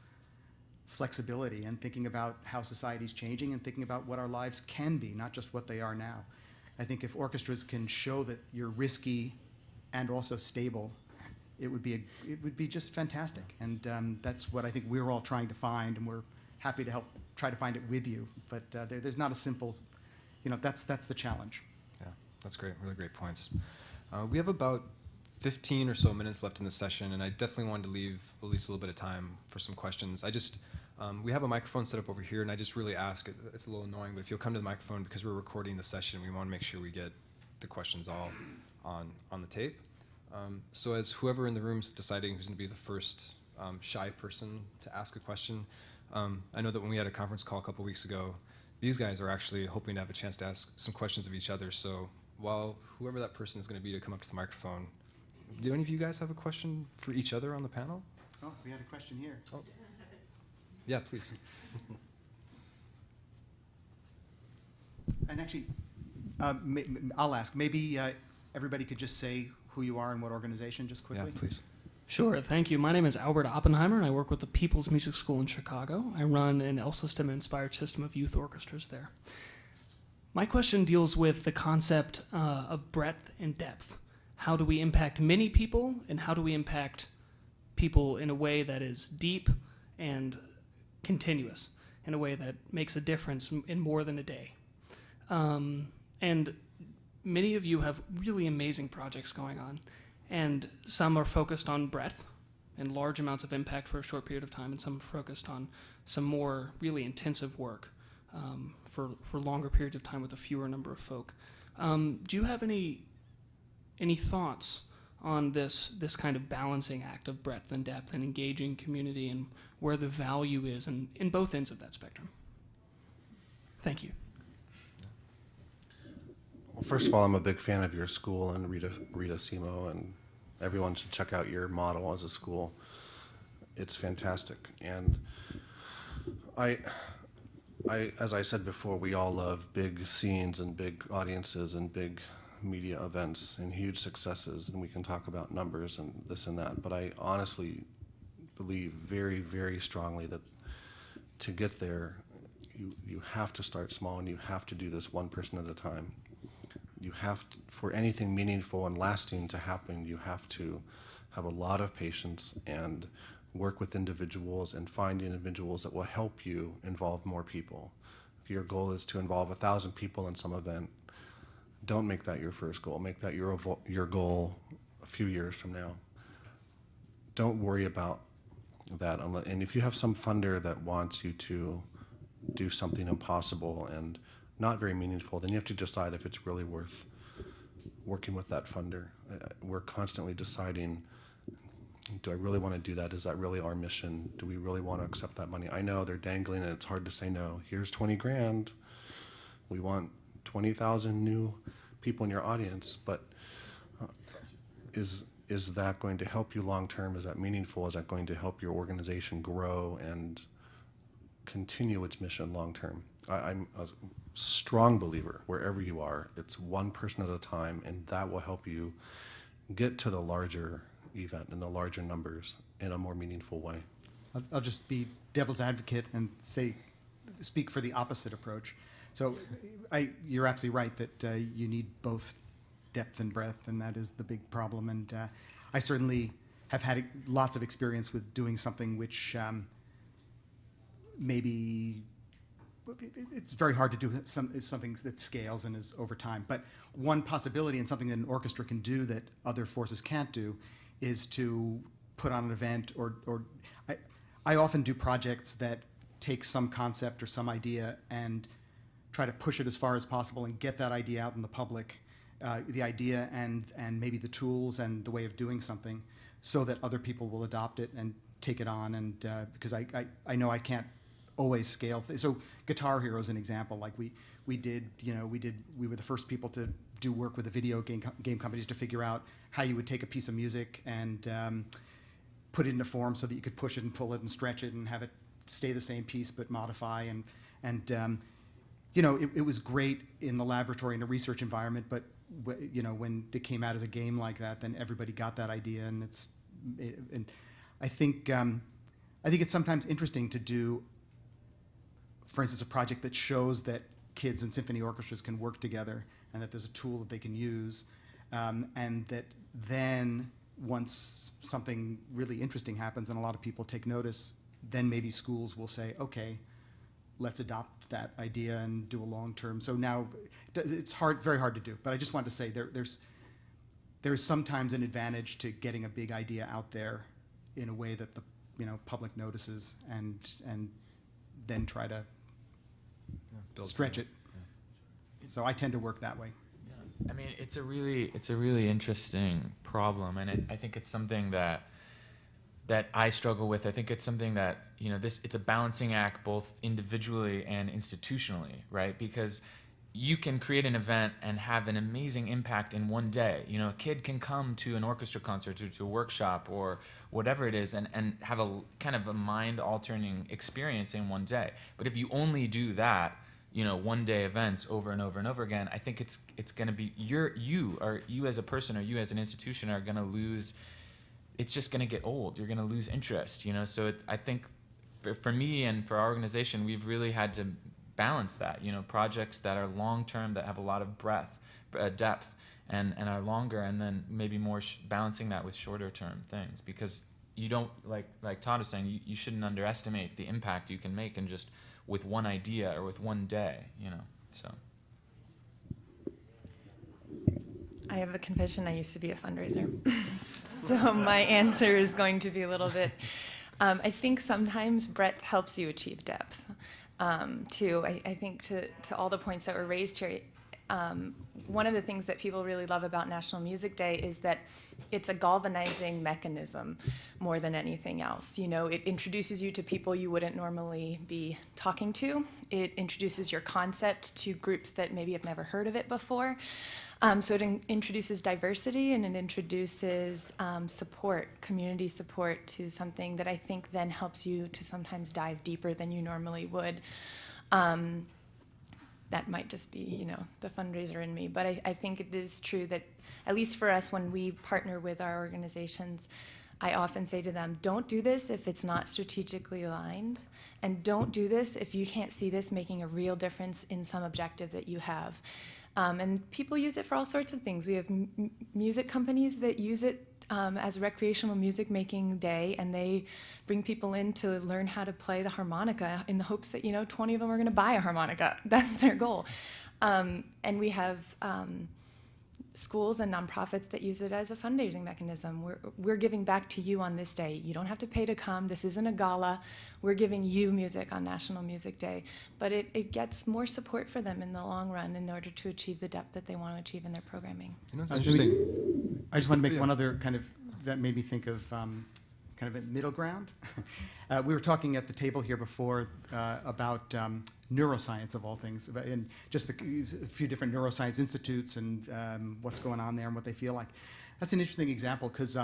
flexibility and thinking about how society's changing and thinking about what our lives can be, not just what they are now. I think if orchestras can show that you're risky and also stable, it would be just fantastic. And that's what I think we're all trying to find, and we're happy to help try to find it with you. But there's not a simple, that's the challenge. Yeah, that's great. Really great points. We have about 15 or so minutes left in the session, and I definitely wanted to leave at least a little bit of time for some questions. We have a microphone set up over here, and I just really ask, it's a little annoying, but if you'll come to the microphone, because we're recording the session, we want to make sure we get the questions all on the tape. So as whoever in the room's deciding who's going to be the first shy person to ask a question, I know that when we had a conference call a couple weeks ago, these guys are actually hoping to have a chance to ask some questions of each other. So while whoever that person is going to be to come up to the microphone, do any of you guys have a question for each other on the panel? Oh, we had a question here. Oh. Yeah, please. And actually, I'll ask. Maybe everybody could just say who you are and what organization, just quickly. Yeah, please. Sure, thank you. My name is Albert Oppenheimer, and I work with the People's Music School in Chicago. I run an L-System-inspired system of youth orchestras there. My question deals with the concept of breadth and depth. How do we impact many people, and how do we impact people in a way that is deep and continuous, in a way that makes a difference in more than a day? And many of you have really amazing projects going on, and some are focused on breadth and large amounts of impact for a short period of time, and some are focused on some more really intensive work for longer periods of time with a fewer number of folk. Do you have any thoughts on this kind of balancing act of breadth and depth and engaging community, and where the value is in both ends of that spectrum? Thank you. Well, first of all, I'm a big fan of your school and Rita Simo, and everyone should check out your model as a school. It's fantastic. And as I said before, we all love big scenes and big audiences and big media events and huge successes, and we can talk about numbers and this and that, but I honestly believe very, very strongly that to get there, you have to start small, and you have to do this one person at a time. You have to, for anything meaningful and lasting to happen, you have to have a lot of patience and work with individuals and find individuals that will help you involve more people. If your goal is to involve 1,000 people in some event, don't make that your first goal. Make that your goal a few years from now. Don't worry about that. And if you have some funder that wants you to do something impossible and not very meaningful, then you have to decide if it's really worth working with that funder. We're constantly deciding, do I really want to do that? Is that really our mission? Do we really want to accept that money? I know they're dangling and it's hard to say no. Here's 20 grand. We want 20,000 new people in your audience, but is that going to help you long term? Is that meaningful? Is that going to help your organization grow and continue its mission long term? I'm a strong believer, wherever you are, it's one person at a time, and that will help you get to the larger event and the larger numbers in a more meaningful way. I'll just be devil's advocate and speak for the opposite approach. So you're absolutely right that you need both depth and breadth, and that is the big problem. And I certainly have had lots of experience with doing something which maybe it's very hard to do something that scales and is over time. But one possibility and something that an orchestra can do that other forces can't do is to put on an event or I often do projects that take some concept or some idea and try to push it as far as possible and get that idea out in the public, the idea and maybe the tools and the way of doing something, so that other people will adopt it and take it on. And because I know I can't always scale. So Guitar Hero is an example. Like we were the first people to do work with the video game companies to figure out how you would take a piece of music and put it into form so that you could push it and pull it and stretch it and have it stay the same piece but modify. And it was great in the laboratory in a research environment, but when it came out as a game like that, then everybody got that idea. And I think it's sometimes interesting to do, for instance, a project that shows that kids and symphony orchestras can work together and that there's a tool that they can use, and that then once something really interesting happens and a lot of people take notice, then maybe schools will say, okay, let's adopt that idea and do a long-term. So now it's very hard to do, but I just wanted to say there's sometimes an advantage to getting a big idea out there in a way that the public notices and then try to stretch it. Yeah. So I tend to work that way. Yeah. I mean, it's a really interesting problem, and I think it's something that I struggle with. I think it's something that it's a balancing act both individually and institutionally, right? Because you can create an event and have an amazing impact in one day. A kid can come to an orchestra concert or to a workshop or whatever it is and have a kind of a mind-altering experience in one day. But if you only do that, one-day events over and over and over again, I think it's going to be you as a person or you as an institution are going to lose. It's just going to get old. You're going to lose interest. So I think for me and for our organization, we've really had to balance that. Projects that are long-term, that have a lot of depth, and are longer, and then maybe more balancing that with shorter-term things, because you don't, like Tod was saying, you shouldn't underestimate the impact you can make in just with one idea or with one day. So. I have a confession. I used to be a fundraiser. So my answer is going to be a little bit, I think sometimes breadth helps you achieve depth. Too, I think to all the points that were raised here, one of the things that people really love about National Music Day is that it's a galvanizing mechanism more than anything else. It introduces you to people you wouldn't normally be talking to. It introduces your concept to groups that maybe have never heard of it before. So it introduces diversity, and it introduces community support to something that I think then helps you to sometimes dive deeper than you normally would. that might just be, the fundraiser in me. But I think it is true that, at least for us, when we partner with our organizations, I often say to them, don't do this if it's not strategically aligned, and don't do this if you can't see this making a real difference in some objective that you have. And people use it for all sorts of things. We have music companies that use it as a recreational music making day, and they bring people in to learn how to play the harmonica in the hopes that 20 of them are going to buy a harmonica. That's their goal. And we have schools and nonprofits that use it as a fundraising mechanism. We're giving back to you on this day. You don't have to pay to come. This isn't a gala. We're giving you music on National Music Day. But it gets more support for them in the long run in order to achieve the depth that they want to achieve in their programming. It's interesting. I just want to make one other kind of, that made me think of kind of a middle ground. We were talking at the table here before about neuroscience, of all things, and just a few different neuroscience institutes and what's going on there and what they feel like. That's an interesting example, because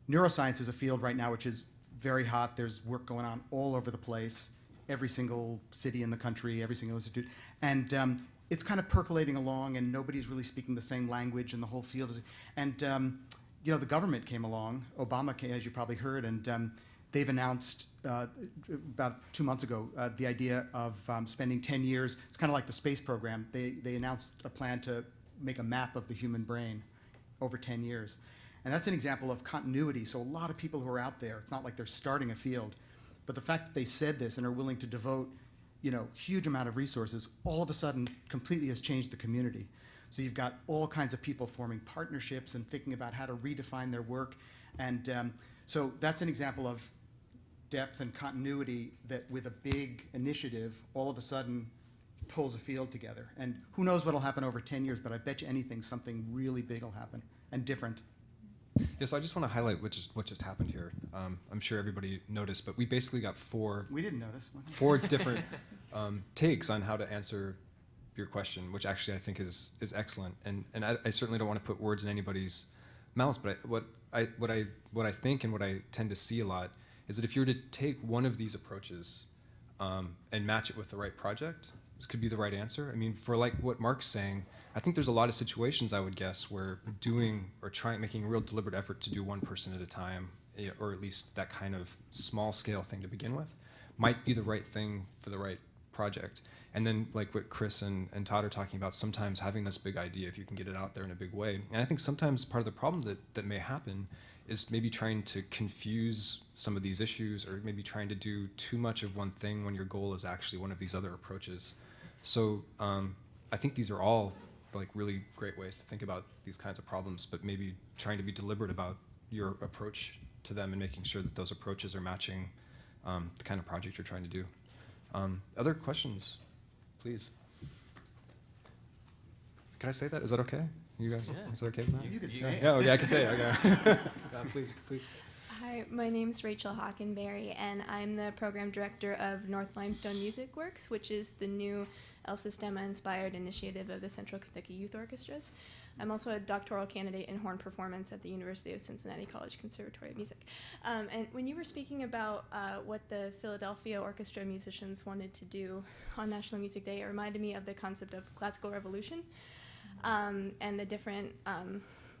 neuroscience is a field right now which is very hot. There's work going on all over the place, every single city in the country, every single institute. And it's kind of percolating along, and nobody's really speaking the same language, and the whole field is. And the government came along. Obama came, as you probably heard, and they've announced about 2 months ago the idea of spending 10 years. It's kind of like the space program. They announced a plan to make a map of the human brain over 10 years. And that's an example of continuity. So a lot of people who are out there, it's not like they're starting a field, but the fact that they said this and are willing to devote huge amount of resources, all of a sudden completely has changed the community. So you've got all kinds of people forming partnerships and thinking about how to redefine their work. And so that's an example of depth and continuity that, with a big initiative, all of a sudden pulls a field together. And who knows what will happen over 10 years, but I bet you anything, something really big will happen and different. Yeah, so I just want to highlight what just happened here. I'm sure everybody noticed, but we basically got We didn't notice. four different takes on how to answer your question, which actually I think is excellent. And I certainly don't want to put words in anybody's mouths, but what I think and what I tend to see a lot is that if you were to take one of these approaches and match it with the right project, this could be the right answer. I mean, for like what Marc's saying, I think there's a lot of situations, I would guess, where making a real deliberate effort to do one person at a time, or at least that kind of small scale thing to begin with, might be the right thing for the right project. And then, like what Chris and Tod are talking about, sometimes having this big idea, if you can get it out there in a big way. And I think sometimes part of the problem that may happen is maybe trying to confuse some of these issues, or maybe trying to do too much of one thing when your goal is actually one of these other approaches. So I think these are all like really great ways to think about these kinds of problems, but maybe trying to be deliberate about your approach to them and making sure that those approaches are matching the kind of project you're trying to do. Other questions, please? Can I say that? Is that okay? You guys, is that okay with that? You could say it. Yeah, okay, I can say it. Okay. Please. Hi, my name's Rachel Hockenberry, and I'm the program director of North Limestone Music Works, which is the new El Sistema-inspired initiative of the Central Kentucky Youth Orchestras. I'm also a doctoral candidate in horn performance at the University of Cincinnati College Conservatory of Music. And when you were speaking about what the Philadelphia orchestra musicians wanted to do on National Music Day, it reminded me of the concept of classical revolution and the different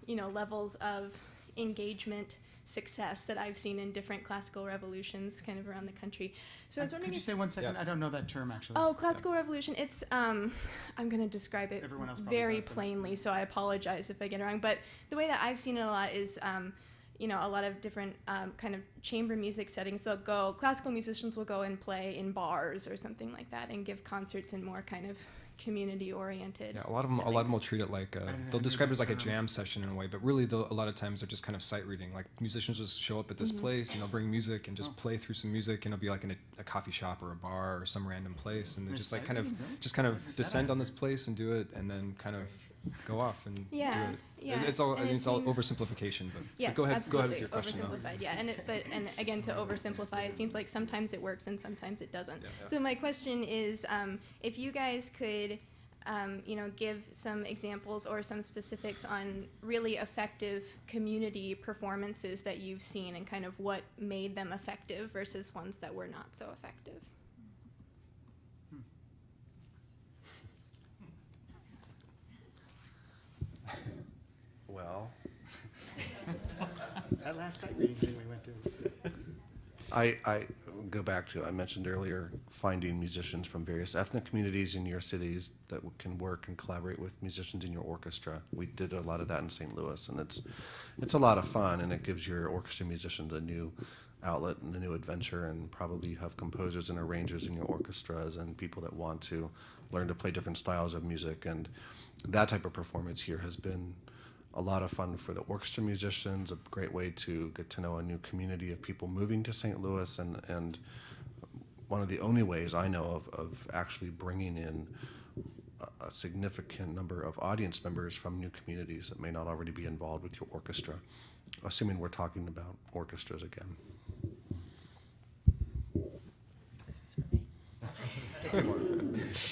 levels of engagement success that I've seen in different classical revolutions kind of around the country. So I was wondering, could you say 1 second? Yeah. I don't know that term, actually. Oh, classical revolution. It's I'm going to describe it Everyone else probably very does, but- plainly, so I apologize if I get it wrong. But the way that I've seen it a lot is, a lot of different kind of chamber music settings. Classical musicians will go and play in bars or something like that, and give concerts in more kind of community-oriented. Yeah, a lot of them will treat it like they'll describe it as like a jam session in a way, but really a lot of times they're just kind of sight reading. Like musicians just show up at this place and they'll bring music and just play through some music, and it'll be like in a coffee shop or a bar or some random place, and they just like kind of descend on this place and do it, and then kind of go off and do it. Yeah, It's all and it's all oversimplification, but Yes, go ahead absolutely. with your question. Though. Oversimplified, yeah. And again, to oversimplify, it seems like sometimes it works and sometimes it doesn't. Yeah. So my question is, if you guys could, give some examples or some specifics on really effective community performances that you've seen, and kind of what made them effective versus ones that were not so effective. Well, That last sight reading thing we went to was... I go back to, I mentioned earlier, finding musicians from various ethnic communities in your cities that can work and collaborate with musicians in your orchestra. We did a lot of that in St. Louis, and it's a lot of fun, and it gives your orchestra musicians a new outlet and a new adventure, and probably you have composers and arrangers in your orchestras and people that want to learn to play different styles of music, and that type of performance here has been a lot of fun for the orchestra musicians, a great way to get to know a new community of people moving to St. Louis, and one of the only ways I know of actually bringing in a significant number of audience members from new communities that may not already be involved with your orchestra, assuming we're talking about orchestras again. This is for me.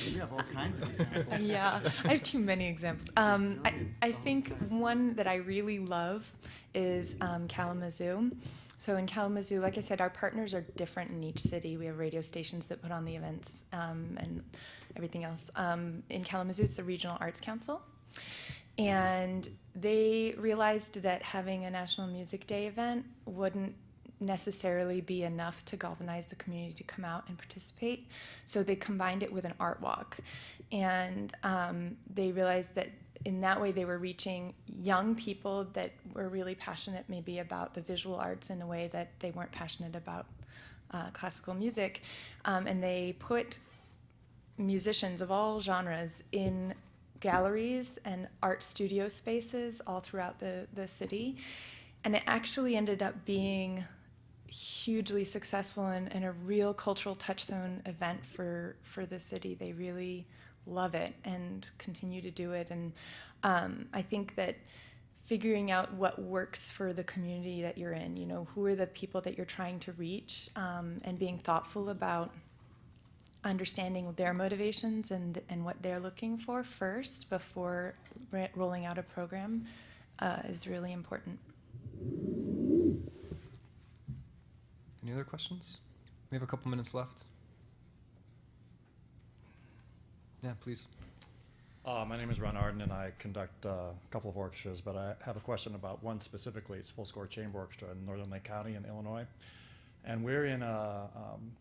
We have all kinds of examples. Yeah, I have too many examples. I think one that I really love is Kalamazoo. So in Kalamazoo, like I said, our partners are different in each city. We have radio stations that put on the events and everything else. In Kalamazoo, it's the Regional Arts Council. And they realized that having a National Music Day event wouldn't necessarily be enough to galvanize the community to come out and participate. So they combined it with an art walk. And they realized that in that way they were reaching young people that were really passionate maybe about the visual arts in a way that they weren't passionate about classical music. And they put musicians of all genres in galleries and art studio spaces all throughout the city. And it actually ended up being hugely successful and a real cultural touchstone event for the city. They really love it and continue to do it. And I think that figuring out what works for the community that you're in, you know, who are the people that you're trying to reach, and being thoughtful about understanding their motivations and what they're looking for first before rolling out a program is really important. Any other questions? We have a couple minutes left. Yeah, please. My name is Ron Arden, and I conduct a couple of orchestras, but I have a question about one specifically. It's Full Score Chamber Orchestra in Northern Lake County in Illinois. And we're in a,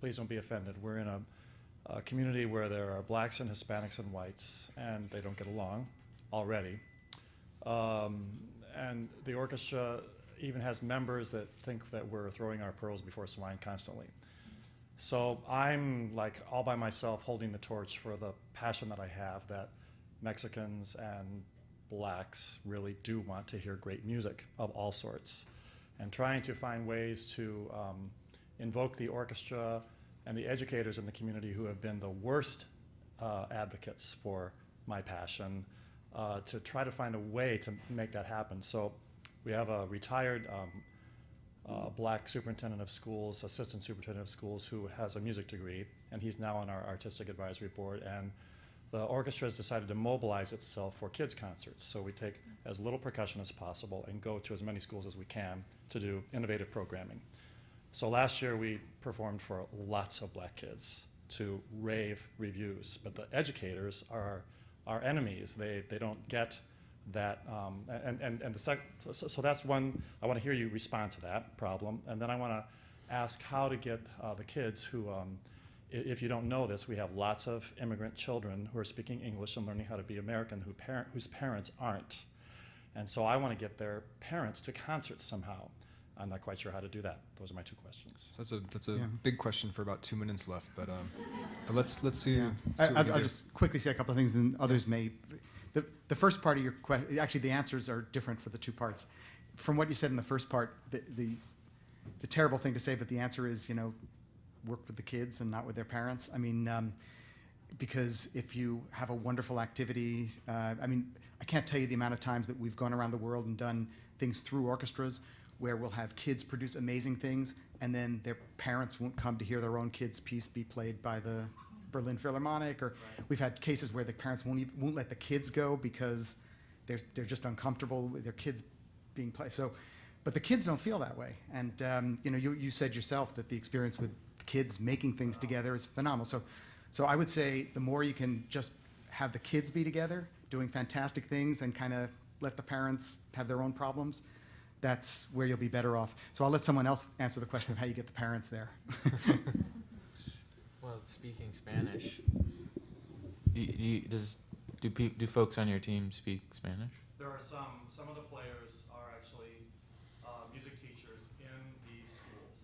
please don't be offended, we're in a community where there are blacks and Hispanics and whites, and they don't get along already. And the orchestra even has members that think that we're throwing our pearls before swine constantly. So I'm like all by myself holding the torch for the passion that I have that Mexicans and blacks really do want to hear great music of all sorts, and trying to find ways to invoke the orchestra and the educators in the community who have been the worst advocates for my passion to try to find a way to make that happen. So we have a retired black superintendent of schools, assistant superintendent of schools, who has a music degree, and he's now on our artistic advisory board. And the orchestra has decided to mobilize itself for kids' concerts. So we take as little percussion as possible and go to as many schools as we can to do innovative programming. So last year we performed for lots of black kids to rave reviews, but the educators are our enemies. They don't get that, so that's one. I want to hear you respond to that problem, and then I want to ask how to get the kids who, if you don't know this, we have lots of immigrant children who are speaking English and learning how to be American whose parents aren't, and so I want to get their parents to concerts somehow. I'm not quite sure how to do that. Those are my two questions. So that's a big question for about 2 minutes left, but let's see. Yeah. see what we can I'll do. just quickly say a couple of things, and others may. The first part of your question, actually, the answers are different for the two parts. From what you said in the first part, the terrible thing to say, but the answer is, you know, work with the kids and not with their parents. I mean, because if you have a wonderful activity, I mean, I can't tell you the amount of times that we've gone around the world and done things through orchestras where we'll have kids produce amazing things, and then their parents won't come to hear their own kid's piece be played by the Berlin Philharmonic, or we've had cases where the parents won't let the kids go because they're just uncomfortable with their kids being played. So, but the kids don't feel that way, and you know, you said yourself that the experience with kids making things together is phenomenal. So I would say the more you can just have the kids be together, doing fantastic things, and kind of let the parents have their own problems, that's where you'll be better off. So I'll let someone else answer the question of how you get the parents there. Well, speaking Spanish, do folks on your team speak Spanish? There are some of the players are actually music teachers in these schools.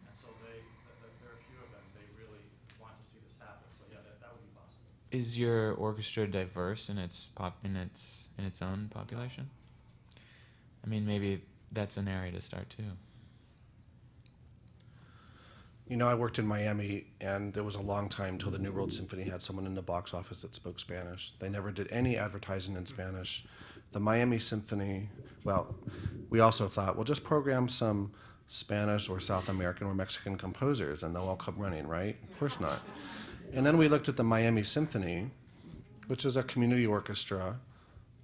And so there are a few of them, they really want to see this happen. So yeah, that would be possible. Is your orchestra diverse in its own population? I mean, maybe that's an area to start too. You know, I worked in Miami, and there was a long time till the New World Symphony had someone in the box office that spoke Spanish. They never did any advertising in Spanish. The Miami Symphony, well, we also thought, well, just program some Spanish or South American or Mexican composers, and they'll all come running, right? Of course not. And then we looked at the Miami Symphony, which is a community orchestra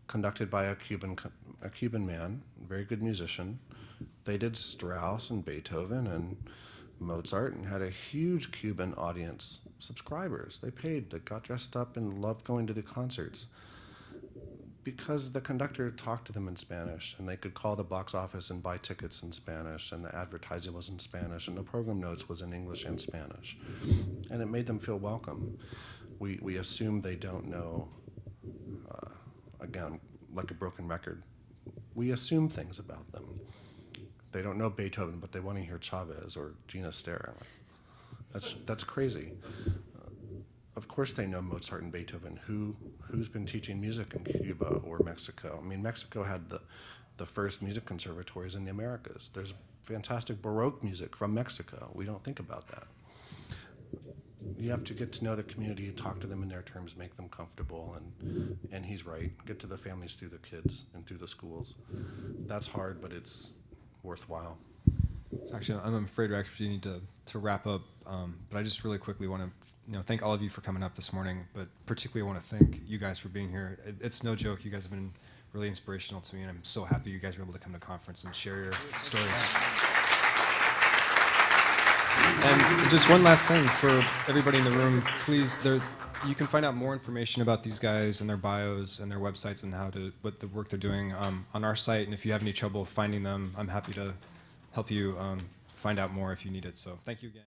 conducted by a Cuban man, a very good musician. They did Strauss and Beethoven and Mozart and had a huge Cuban audience, subscribers. They paid, they got dressed up and loved going to the concerts because the conductor talked to them in Spanish, and they could call the box office and buy tickets in Spanish, and the advertising was in Spanish, and the program notes was in English and Spanish. And it made them feel welcome. We assume they don't know, again, like a broken record, we assume things about them. They don't know Beethoven, but they want to hear Chavez or Gina Stara. That's crazy. Of course they know Mozart and Beethoven. Who's been teaching music in Cuba or Mexico? I mean, Mexico had the first music conservatories in the Americas. There's fantastic Baroque music from Mexico. We don't think about that. You have to get to know the community, talk to them in their terms, make them comfortable, and he's right. Get to the families through the kids and through the schools. That's hard, but it's worthwhile. So actually, I'm afraid we actually need to wrap up, but I just really quickly want to thank all of you for coming up this morning, but particularly I want to thank you guys for being here. It's no joke. You guys have been really inspirational to me, and I'm so happy you guys were able to come to conference and share your stories. And just one last thing for everybody in the room, please, you can find out more information about these guys and their bios and their websites and what the work they're doing on our site. And if you have any trouble finding them, I'm happy to help you find out more if you need it. So thank you again.